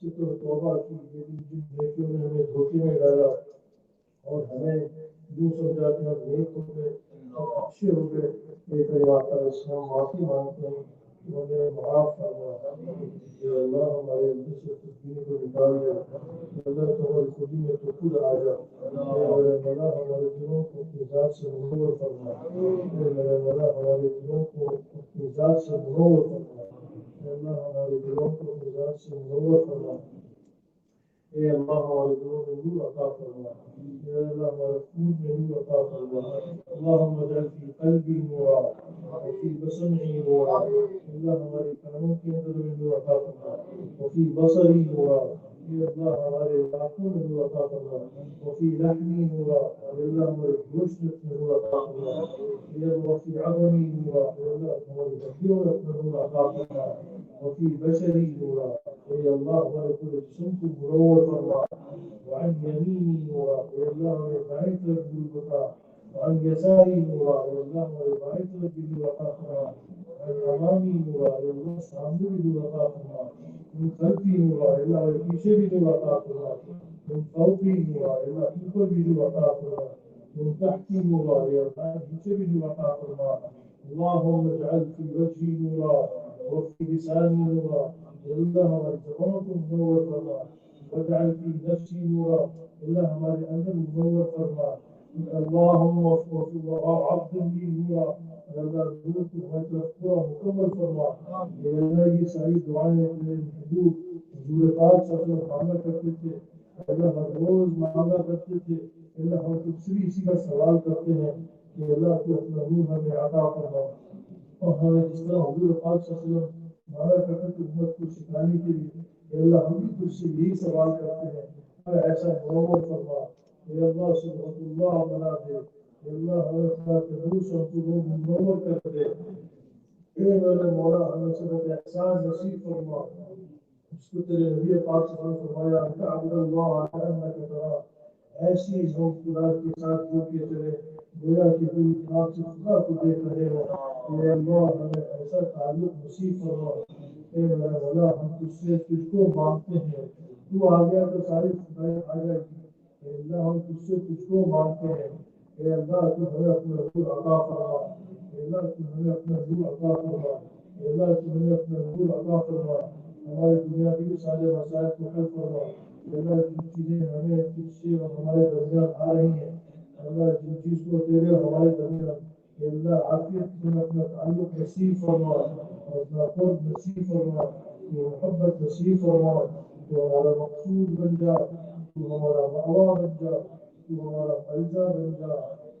Speaker 2: سے تو توبہ کی لیکن جن نیکیوں نے ہمیں دھوکے میں ڈالا اور ہمیں یوں سمجھا کہ ہم نیک ہو گئے اچھے ہو گئے, لیکن واقعہ اس سے ہم معافی مانگتے ہیں کہ ہمیں معاف کرنا. یا اللہ ہمارے اندر سے خودبینی کو نکال دے. اللہ تمہاری خودی میں تو خود آ جا. میرے مولا ہمارے دلوں کو اپنی ذات سے منور کرنا. میرے مولا ہمارے دلوں کو اپنی ذات سے منور کرنا. اللہ ہمارے دلوں کو اپنی ذات سے منور کرنا. اے اللہ ہمارے دلوں میں نور عطا فرما. اے اللہ ہمارے خون میں نور عطا فرما. اللہم اجعل فی قلبی نورا وفی بسمعی نورا. اللہ ہمارے کانوں کے اندر میں نور عطا فرما. وفی بصری نورا. اے اللہ ہمارے ناخن میں نور عطا فرما وفی لحمی نورا اے اللہ ہمارے گوشت میں اپنا نور عطا فرما اے اللہ وفی عظمی نورا اے اللہ ہماری ہڈیوں میں اپنا نور عطا فرما وفی بشری نورا اے اللہ ہمارے پورے جسم کو منور فرما وعن یمینی نورا اے اللہ ہمیں دائیں طرف نور بتا وعن یساری نورا اے اللہ ہمارے بائیں طرف بھی نور عطا فرما وعن امامی نورا اے اللہ سامنے بھی نور عطا فرما من خلفی نورا اے اللہ ہمارے پیچھے بھی نور عطا فرما من فوقی نورا اے اللہ اوپر بھی نور عطا فرما من تحتی نورا اے اللہ نیچے بھی نور عطا فرما اللهم اجعل في وجهي نورا وفي لساني نورا اے اللہ ہماری زبانوں کو منور فرما واجعل في نفسي نورا اللہ ہمارے اندر منور فرما اللهم عبد لي نورا اللہ نور کو ہماری طرف پورا مکمل فرما اے اللہ یہ ساری دعائیں اپنے حضور حضور پاک صلی اللہ علیہ وسلم مانگا کرتے تھے اللہ ہر روز مانگا کرتے تھے اللہ ہم تم سے بھی اسی کا سوال کرتے ہیں کہ اللہ تو اپنا نور ہمیں عطا فرما اور ہمیں جس طرح حضور پاک صلی اللہ علیہ وسلم مانگا کرتے تھے امت کو سکھانے کے لیے اے اللہ ہم بھی تجھ سے یہی سوال کرتے ہیں ہمیں ایسا منور فرما اے اللہ سبحان اللہ بنا دے اے اللہ ہمیں خدا کے نور سے ہم کو منور کر دے اے میرے مولا ہمیں سب احسان نصیب فرما اس کو تیرے نبی پاک صلی اللہ علیہ وسلم فرمایا انت عبد اللہ انک ترا ایسی ذوق خدا کے ساتھ جو کہ چلے گویا کہ تم آپ سے خدا کو دیکھ رہے ہو اے اللہ ہمیں ایسا تعلق نصیب فرما اے میرا مولا ہم تجھ کو مانگتے ہیں تو آ گیا تو ساری خدائی آ جائے گی اے اللہ ہم تجھ کو مانگتے ہیں اے اللہ تو ہمیں اپنا نور عطا فرما اے اللہ تو ہمیں اپنا نور عطا فرما اے اللہ تو ہمیں اپنا نور عطا فرما ہمارے دنیا کے بھی سارے مسائل کو حل فرما اللہ جن چیزیں ہمیں تجھ سے اور ہمارے درمیان آ رہی ہیں اللہ جن چیز کو تیرے اور ہمارے درمیان اللہ عافیت میں اپنا تعلق نصیب فرما اپنا قرب نصیب فرما تو محبت نصیب فرما تو ہمارا مقصود بن جا تو ہمارا مأوا بن جا تو ہمارا ملجا بن جا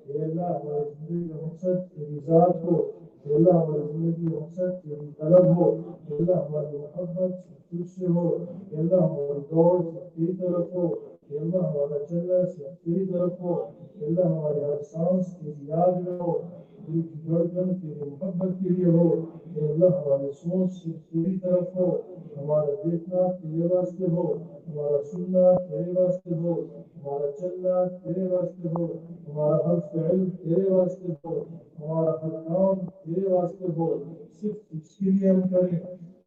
Speaker 2: اے اللہ ہماری زندگی کا مقصد تیری ذات ہو اے اللہ ہماری زندگی کا مقصد تیری طلب ہو اے اللہ ہماری محبت تجھ سے ہو اے اللہ ہماری دوڑ تیری طرف ہو اے اللہ ہمارا چلنا تیری طرف ہو اے اللہ ہماری ہر سانس تیری یاد میں ہو تیری دھڑکن تیری محبت کے لیے ہو اے اللہ ہماری سوچ تیری طرف ہو ہمارا دیکھنا تیرے واسطے ہو ہمارا سننا تیرے واسطے ہو ہمارا چلنا تیرے واسطے ہو ہمارا ہر فعل تیرے واسطے ہو ہمارا ہر کام تیرے واسطے ہو صرف اس کے لیے ہم کریں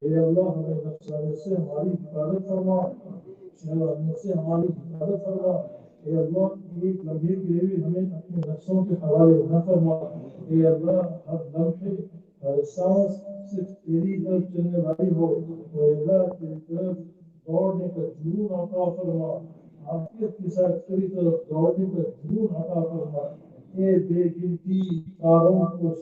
Speaker 2: اے اللہ ہمیں نفسانیت سے ہماری حفاظت فرما نفس سے ہماری حفاظت فرما اے اللہ ایک لمحے کے لیے بھی ہمیں اپنے نفسوں کے حوالے نہ فرما اے اللہ ہر لمحے ہر سانس صرف تیری طرف چلنے والی ہو اے اللہ تیری طرف دوڑنے کا جنون عطا فرما عافیت کے ساتھ تیری طرف دوڑنے کا جنون عطا فرما اے بے گنتی تاروں کو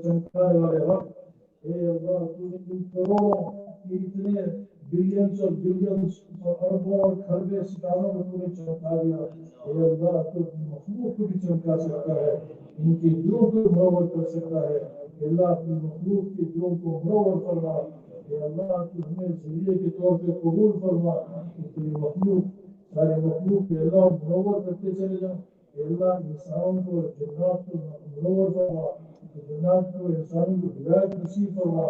Speaker 2: چمکانے والے وقت اے اللہ تو نے ان کروڑوں اتنے بلینس اور بلینس اور اربوں اور کھربے ستاروں کو تو نے چمکا دیا اے اللہ تو مخلوق کو بھی چمکا سکتا ہے ان کے دلوں کو منور کر سکتا ہے اے اللہ اپنی مخلوق کے دلوں کو منور فرما اے اللہ تو ہمیں ذریعے کے طور پہ قبول فرما تیری مخلوق سارے مخلوق کے اللہ منور کرتے چلے جا اے اللہ انسان کو جنات کو منور فرما جنات کو انسان کو ہدایت نصیب فرما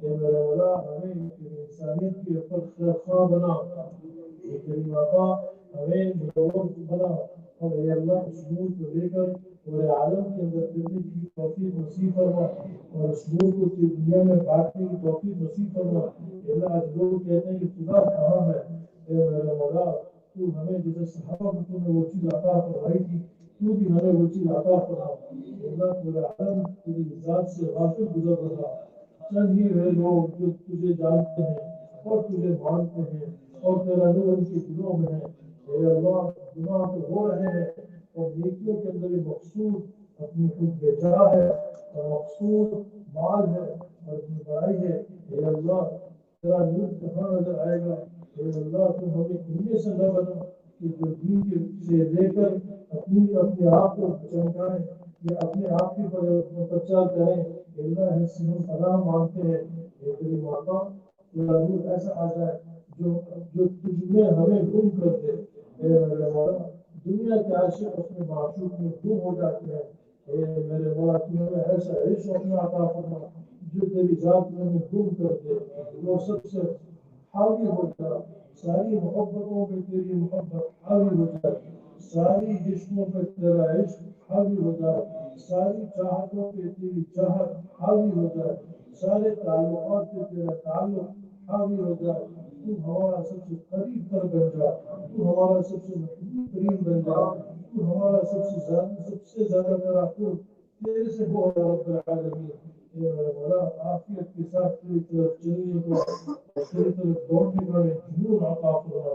Speaker 2: اے میرے مولا ہمیں انسانیت کے اوپر خواہ بنا اے کریم آقا ہمیں منور بنا اور اے اللہ اس نور کو لے کر پورے عالم کے اندر پھرنے کی توفیق نصیب فرما اور اس نور کو دنیا میں بانٹنے کی توفیق نصیب فرما اے اللہ آج لوگ کہتے ہیں کہ خدا کہاں ہے اے میرے مولا تو ہمیں جیسے صحابہ کو تو نے وہ چیز عطا فرمائی تھی تو بھی ہمیں وہ چیز عطا فرما اللہ پورے عالم تیری ذات سے غافل گزر رہا چند ہی وہ لوگ جو تجھے جانتے ہیں اور تجھے مانتے ہیں اور تیرا نور ان کے دلوں میں ہے اے اللہ گناہ تو ہو رہے ہیں اور نیکیوں کے اندر یہ مقصود اپنی خود بیچارہ ہے اور مقصود مال ہے اور اپنی بڑائی ہے اے اللہ تیرا نور کہاں نظر آئے گا اے اللہ تم ہمیں ان میں سے نہ بنا کہ جو دین کے سے لے کر اپنے آپ کو چمکائیں یا اپنے آپ کی پرچار کریں اللہ ہم پناہ مانگتے ہیں اے تیری ماتا تیرا نور ایسا آ جائے جو جو تجھ میں ہمیں گم کر دے. اے میرے مولا دنیا کے عاشق اپنے معشوق میں گم ہو جاتے ہیں. اے میرے مولا تو ہمیں ایسا عشق اپنا عطا فرما جو تیری ذات میں ہمیں گم کر دے. وہ سب سے حاوی ہو جائے. ساری محبتوں پہ تیری محبت حاوی ہو جائے. ساری عشقوں پہ تیرا عشق حاوی ہو جائے. ساری چاہتوں پہ تیری چاہت حاوی ہو جائے. سارے تعلقات پہ تیرا تعلق حاوی ہو جائے. تو ہمارا سب سے قریب تر بن جائے. تو ہمارا سب سے محبوب ترین بن جائے. تو ہمارا سب سے زیادہ تیرا قرب تیرے سے ہو رب العالمین. اے میرے مولا عافیت کے ساتھ تیری طرف چلنے کو تیری طرف دوڑنے کا جنون عطا فرما.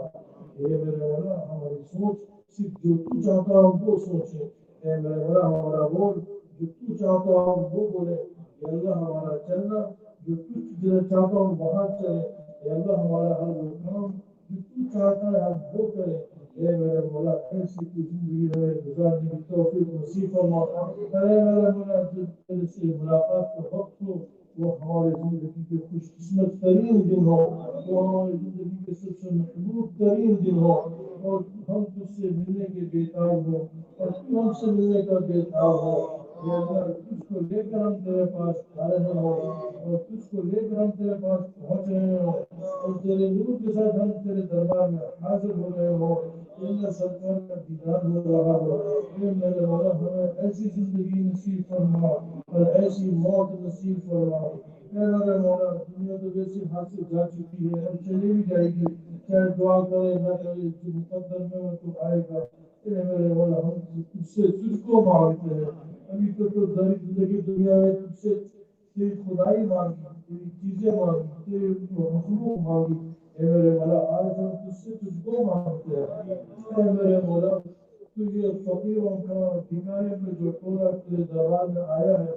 Speaker 2: اے میرے مولا ہماری سوچ صرف جو تو چاہتا ہو وہ سوچے. اے میرے مولا ہمارا بول جو تو چاہتا ہو وہ بولے. اے اللہ ہمارا چلنا جو تو چاہتا ہو وہاں چلے. اے اللہ ہمارا ہر وہ کام جو تو چاہتا ہے ہم وہ کریں. اے میرے مولا ایسی کی زندگی ہمیں گزارنے کی توفیق نصیب فرما. اے میرے مولا جو تیرے سے ملاقات کا وقت ہو وہ ہماری زندگی کے خوش قسمت ترین دن ہو. وہ ہماری زندگی کے سب سے محبوب ترین دن ہو. اور ہم تجھ سے ملنے کے بےتاب ہو اور تو ہم سے ملنے کا بےتاب ہو. اے اللہ تجھ کو لے کر ہم تیرے پاس آ رہے ہو اور تجھ کو لے کر ہم تیرے پاس پہنچ رہے ہو اور تیرے نور کے ساتھ ہم تیرے دربار میں حاضر ہو رہے ہو. اے اللہ سرکار کا دیدار ہو رہا ہو. اے میرے مولا ہمیں ایسی زندگی نصیب فرما اور ایسی موت نصیب فرما. اے میرے مولا دنیا تو ویسے ہاتھ سے جا چکی ہے اور چلی بھی جائے گی. چاہے دعا کرے نہ کرے جو مقدر میں وہ تو آئے گا. اے میرے مولا ہم تجھ سے تجھ کو مانگتے ہیں. ابھی تو زندگی دنیا میں تجھ سے تیری خدائی مانگی تیری چیزیں مانگی تیری مخلوق مانگی. اے میرے مولا آج ہم تجھ سے تجھ کو مانگتے ہیں. اے میرے مولا تجھے فقیروں کا بھکاریوں پہ جو ٹولا تیرے دربار میں آیا ہے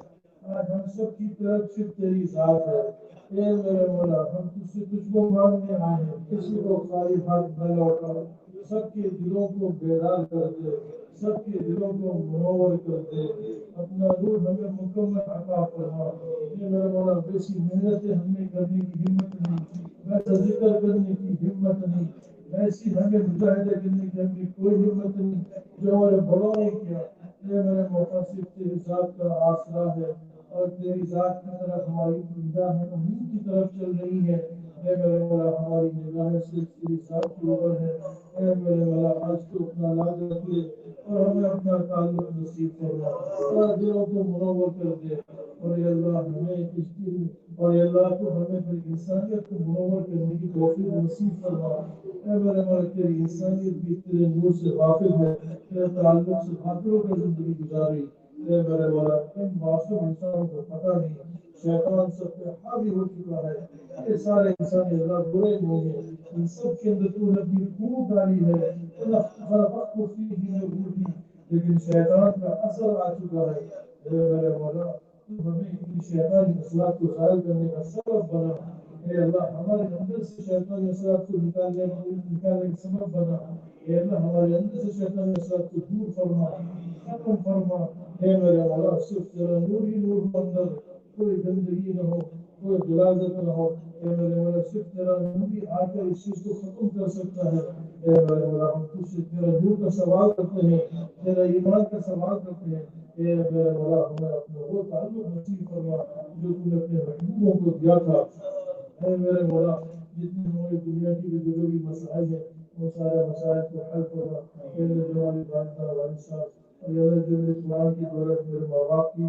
Speaker 2: آج ہم سب کی طرف سے تیری ذات ہے. اے میرے مولا ہم تجھ سے تجھ کو مانگنے آئے ہیں. کسی کو خالی ہاتھ نہ لوٹا. سب کے دلوں کو بیدار کر دے. سب کے دلوں کو منور کر دے. اپنا نور ہمیں مکمل عطا فرما. اے میرے مولا ویسی محنتیں ہمیں کرنے کی ہمت نہیں. ویسا ذکر کرنے کی ہمت نہیں. ایسی ہمیں مجاہدے کرنے کی ہمیں کوئی ہمت نہیں جو ہمارے بڑوں نے کیا. اے میرے مولا صرف تیری ذات کا آسرا ہے اور تیری ذات کی طرف ہماری نگاہیں امید کی طرف چل رہی ہے. اے میرے مولا ہماری نگاہیں صرف تیری ذات کے اوپر ہے. اے میرے مولا آج تو اپنا لاج رکھ لے اور ہمیں اپنا تعلق نصیب فرما اور دلوں کو منور کر دے. اور اے اللہ ہمیں اس دن اور اے اللہ تو ہمیں پھر انسانیت کو منور کرنے کی توفیق نصیب فرما. اے میرے مولا تیری انسانیت بھی تیرے نور سے غافل ہے. تیرے تعلق سے غافل ہو کر زندگی گزاری. اے میرے مولا ان معصوم انسانوں کو پتہ نہیں شیطان سب پہ حاوی ہو چکا ہے. یہ سارے انسان اللہ برے نہیں ہیں. ان سب کے اندر تو نے اپنی خوب ڈالی ہے. لیکن شیطان کا اثر آ چکا ہے. اے میرے مولا تو ہمیں اپنی شیطانی اثرات کو ظاہر کرنے کا سبب بنا. اے اللہ ہمارے اندر سے شیطانی اثرات کو نکالنے کا سبب بنا. اے اللہ ہمارے اندر سے شیطانی اثرات کو دور فرما ختم فرما. اے میرے مولا صرف تیرا نور ہی نور ہو اندر. کوئی گندگی نہ ہو کوئی غلاظت نہ ہو. اے میرے مولا صرف تیرا نور ہی آ کر اس چیز کو ختم کر سکتا ہے. اے میرے مولا ہم تجھ سے تیرا نور کا سوال کرتے ہیں. تیرا ایمان کا سوال کرتے ہیں. اے میرے مولا ہمیں اپنا وہ تعلق نصیب فرما جو تو نے اپنے محبوبوں کو دیا تھا. اے میرے مولا جتنے ہماری دنیا کی بھی ضروری مسائل ہیں وہ سارے مسائل کو حل کرنا. اے میرے جو ہماری والدہ والد صاحب اور جو میرے قرآن کی دولت میرے ماں باپ کی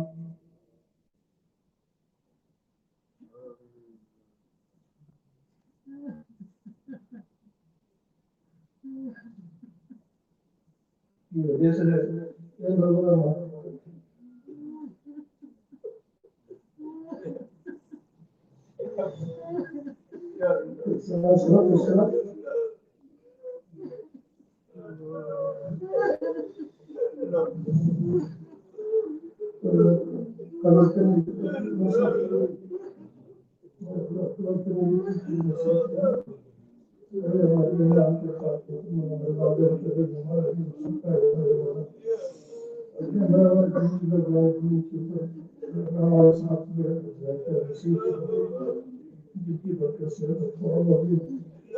Speaker 2: وجہ سے اے بھگوان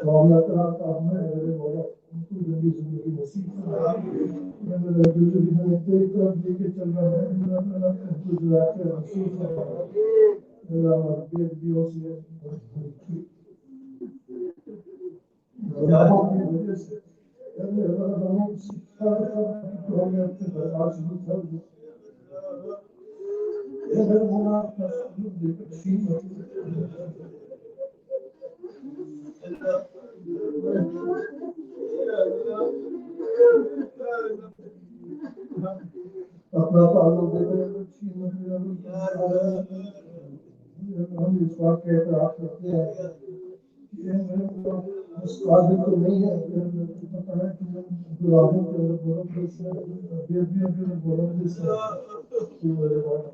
Speaker 2: اللہ تعالیٰ کا ہمیں میرے مولا ان کو جلدی زندگی نصیب فرمائے. میرے جو بھی ہمیں ایک طرف لے کے چل رہا ہے اللہ تعالیٰ کا ان کو ذات نصیب فرمائے. اللہ ہمارے بیویوں سے گناہوں کی وجہ سے اللہ ہمیں سکھا تو ہمیں اپنے دربار سے اٹھا دیا. میرے مولا اپنا سلوک دے کر چھین اپنا تعلق دے کر ہم اس بات کا اعتراف کرتے ہیں کہ اس قابل تو نہیں ہے کہ ہم پتہ ہے کہ ہم گناہوں کے اندر بلند سے بیویوں کے اندر بلند سے میرے مولا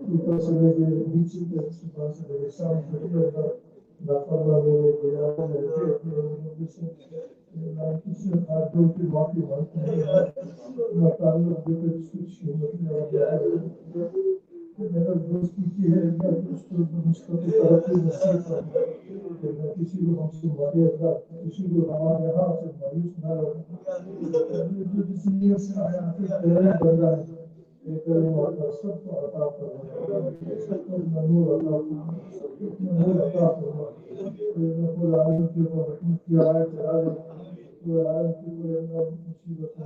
Speaker 2: اوپر سے لے کے نیچے تک صبح سے لے کے شام تک نافرمانی میں گناہوں میں بھی اپنے مجھ سے کسی خاتون کی معافی مانگتے ہیں. اللہ تعالیٰ دے کر اس کی شہمت میں میرا دوست کی ہے اس کو مستقبل ترقی نصیب فرمائے. کسی کو ہم سے مایوس نہ کسی کو ہمارے یہاں سے مایوس نہ رکھے. جو جس نیت سے آیا پھر تیرے بندہ ہے ایک اور سب کو عطا فرمائے. سب کو نور عطا فرمائے. سب کو نور عطا فرمائے. رب العالمین کے اوپر رحمت کی آیت چلا دے. وہ آیت کی کوئی اللہ مصیبت کو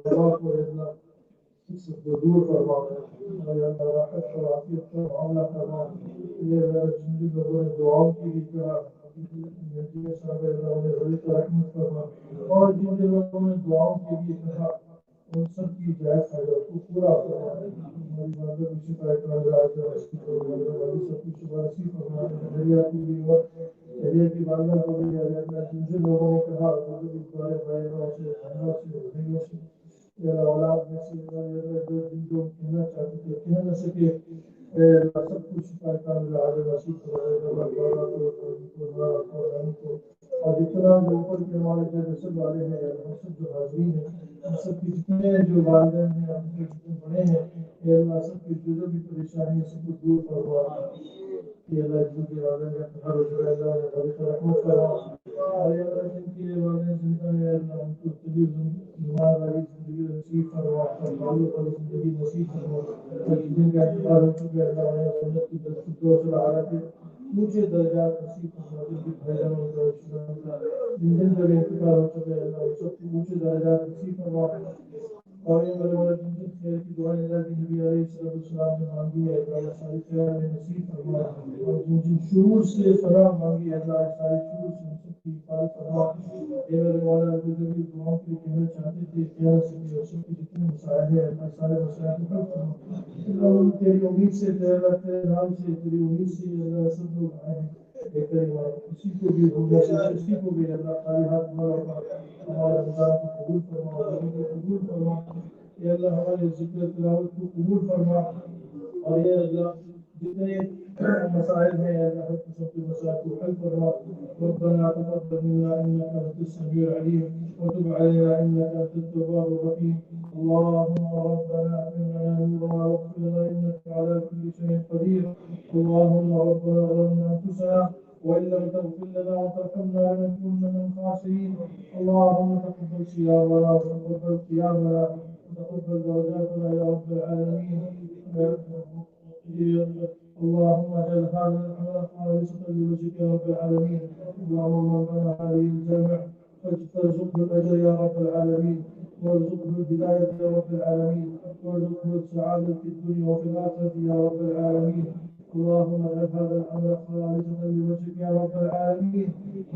Speaker 2: دعا کو اللہ اس کو دور فرمائے. اللہ راحت اور عافیت کا معاملہ فرمائے. یہ جن بھی لوگوں نے دعاؤں کی بھی کہا رحمت فرمائے اور جن لوگوں نے دعاؤں کے لیے کہا ان سب کی جائز حاجت کو پورا فرمائے. ہماری مدد کی شکایت نظر آتے ہیں سب کی شباسی فرمائے. دریا کی بھی وقت دریا کی بندہ کو بھی جن لوگوں نے کہا بارے بھائیوں سے بہنوں سے بھائیوں سے یا اولاد میں سے جو کہنا چاہتے تھے کہہ نہ سکے سب کچھ شکایت نصیب اور جتنا جو اوپر کے ہمارے جو رسل والے ہیں سب جو حاضرین ہیں سب کے جتنے جو والدین ہیں ان کے جتنے بڑے ہیں اللہ سب کی جو بھی پریشانی ہے سب کو دور فرما. کہ اللہ جن کے والدین کا ہر جو اللہ رحمت کرا اور اللہ جن کے والدین زندہ ہے اللہ ان کو طبیعت بیمار والی زندگی نصیب فرما. تعلق والی زندگی نصیب فرما. اور جن کا انتقال ہو چکے اللہ انہیں جنت کی فردوس الاعلی کے اونچے درجات نصیب فرما. جن کے بھائیانوں کا جن جن کا انتقال ہو چکے اللہ سب کے اونچے درجات نصیب فرما. اور یہ میرے والے جن جن خیر کی دعائیں اللہ کے نبی علیہ السلام نے مانگی ہے اللہ ساری خیر میں نصیب فرما. اور جن جن شرور سے فراہ مانگی ہے اللہ ساری شرور سے ان سب کی حفاظت فرما. یہ میرے والا جو بھی دعاؤں کے لیے کہنا چاہتے تھے کہہ سکے اور سب کے جتنے مسائل ہیں اللہ سارے مسائل کو حل فرما. اللہ تیری امید سے تیرے نام سے تیری امید سے اللہ سب لوگ آئے ہیں. کسی کو بھی ہوگا کسی کو بھی اللہ خالی ہاتھ نہ رکھا. ہمارے رمضان کو قبول فرما اور کو قبول فرما. یہ اللہ ہمارے ذکر تلاوت کو قبول فرما. اور یہ اللہ جتنے مسائل ہیں اللہ ہر قسم کے مسائل کو حل فرما. ربنا تقبل منا انك انت السميع العليم وتب علينا انك انت التواب الرحيم. اللهم ربنا اتنا نورنا واغفر لنا انك على كل شيء قدير. اللهم ربنا ظلمنا انفسنا وان لم تغفر لنا وترحمنا لنكونن من الخاسرين. اللهم تقبل صيامنا وتقبل قيامنا وتقبل درجاتنا يا رب العالمين. اللهم اجعل هذا العمل خالصا لوجهك يا رب العالمين. اللهم من بنى هذه الجامع فارزقه الاجر يا رب العالمين وارزقه الهدايه يا رب العالمين وارزقه السعاده في الدنيا وفي الاخره يا رب العالمين. اللهم اجعل هذا العمل خالصا لوجهك يا رب العالمين.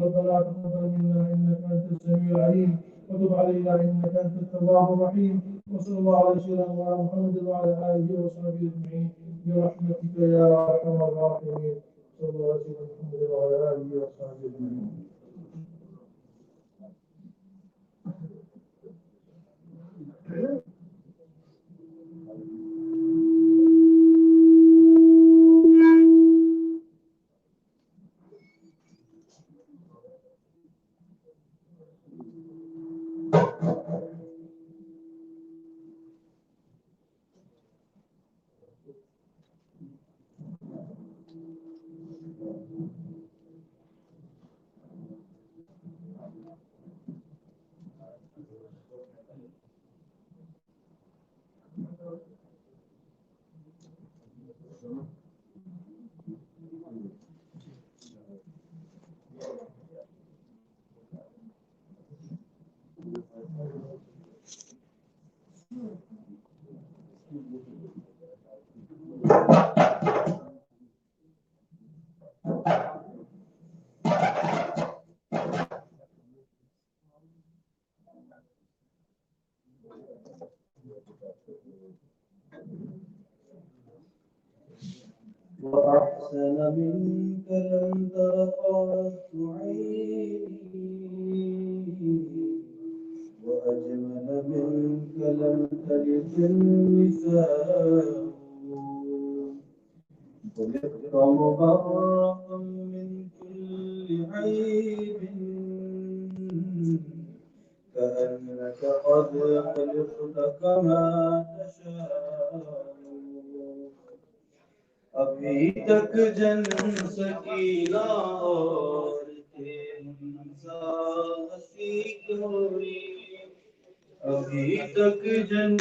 Speaker 2: ربنا تقبل منا انك انت السميع العليم وتب علينا انك انت التواب الرحيم. وصلى الله على سيدنا محمد وعلى اله وصحبه اجمعين برحمتك يا ارحم الراحمين. صلى الله على سيدنا محمد وعلى اله وصحبه اجمعين. وأحسن منك لم تر قرة عيني وأجمل منك لم تلد النساء خلقت مبرأ من كل عيب كأنك قد خلقت كما تشاء ابھی تک جن سکینہ اور تھے ہنسی کوئی ابھی تک جن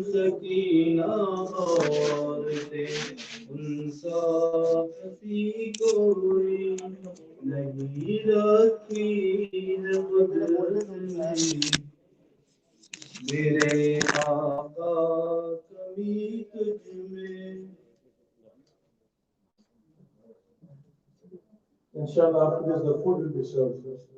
Speaker 2: سکینہ اور تھے ہنسی کوئی نہیں رکھی ہے قدرت نے میرے آقا کمی تجھ میں
Speaker 1: Inshallah, after this, the food will be served first.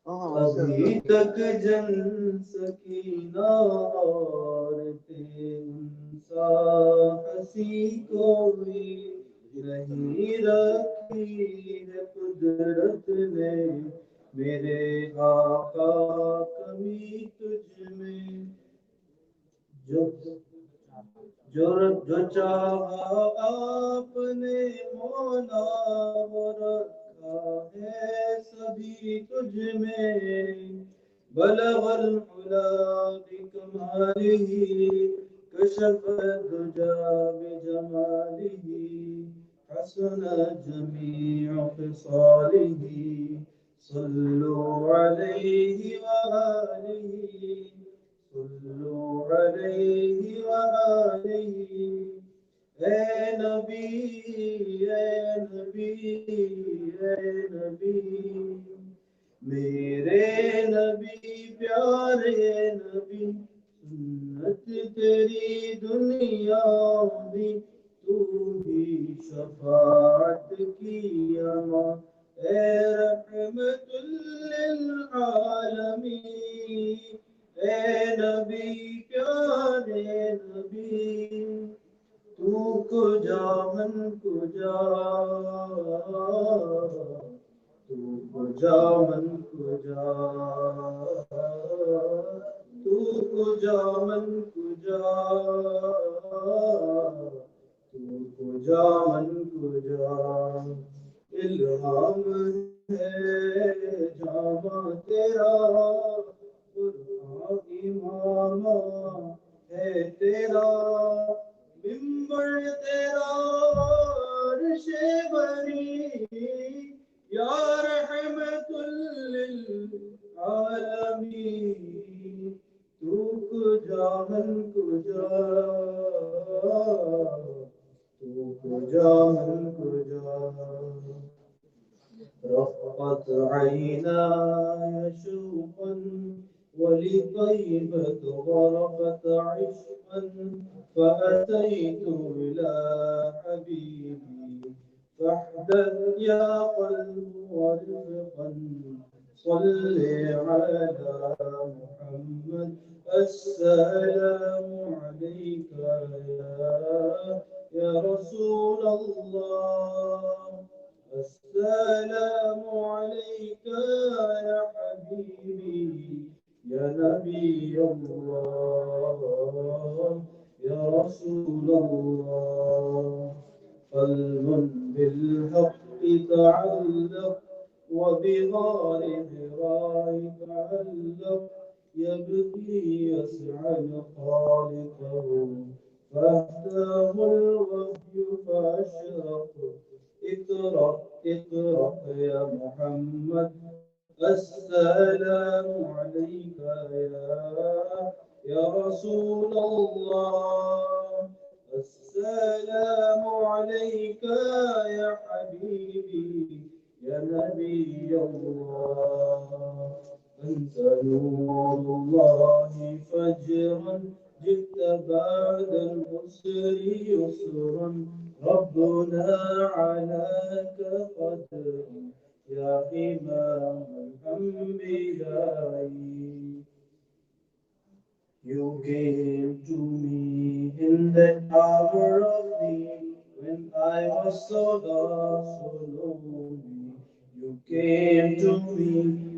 Speaker 2: ابھی تک جن سکینہ اور تھے انسا ہنسی کوئی نہیں رکھی ہے قدرت نے میرے آقا کمی تجھ میں جو چاہا آپ نے مولا وہ رکھا ہے سبھی تجھ میں بلغ العلا بکمالہ کشف الدجا بجمالہ حسن جمیع خصالہ صلوا علیہ وآلہ صلوا علیہ وآلہ اے نبی اے نبی اے نبی میرے نبی پیارے نبی سنت تیری دنیا بھی تو ہی شفاعت کی امان اے رحمت للعالمین اے نبی پیارے نبی تو کجا من کجا تو کجا من کجا تو کجا من کجا تو کجا من کجا الہام ہے جامع تیرا قرآن امام ہے تیرا ممبر تیرا عرش بری یا رحمت للعالمین تو کجا من کجا تو کجا من کجا رفقت عيناي شوقا ولطيبة غرقت عشقا فأتيت إلى حبيبي فاحدث يا قلب ورفقا صل على محمد السلام عليك يا رسول الله السلام عليك يا حبيبي يا نبي الله يا رسول الله قلب بالحق تعلق وبغار حراء تعلق يبكي يسعد خالقه فاهداه الوحي فأشرق اقرأ اقرأ يا محمد السلام عليك يا رسول الله السلام عليك يا حبيبي يا نبي الله أنت نور الله فجرا جئت بعد العسر يسرا ربنا علاك قدر يا إمام الأنبياء. You came to me in that hour of need when I was so lost, so lonely. You came to me,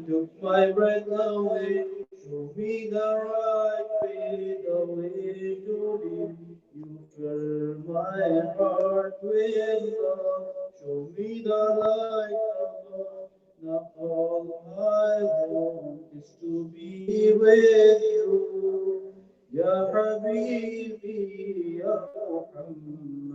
Speaker 2: took my breath away, showed me the right way, the way to live. You filled my heart with love, show me the light of love. Now all I want is to be with you, Ya Habibi, Ya Muhammad.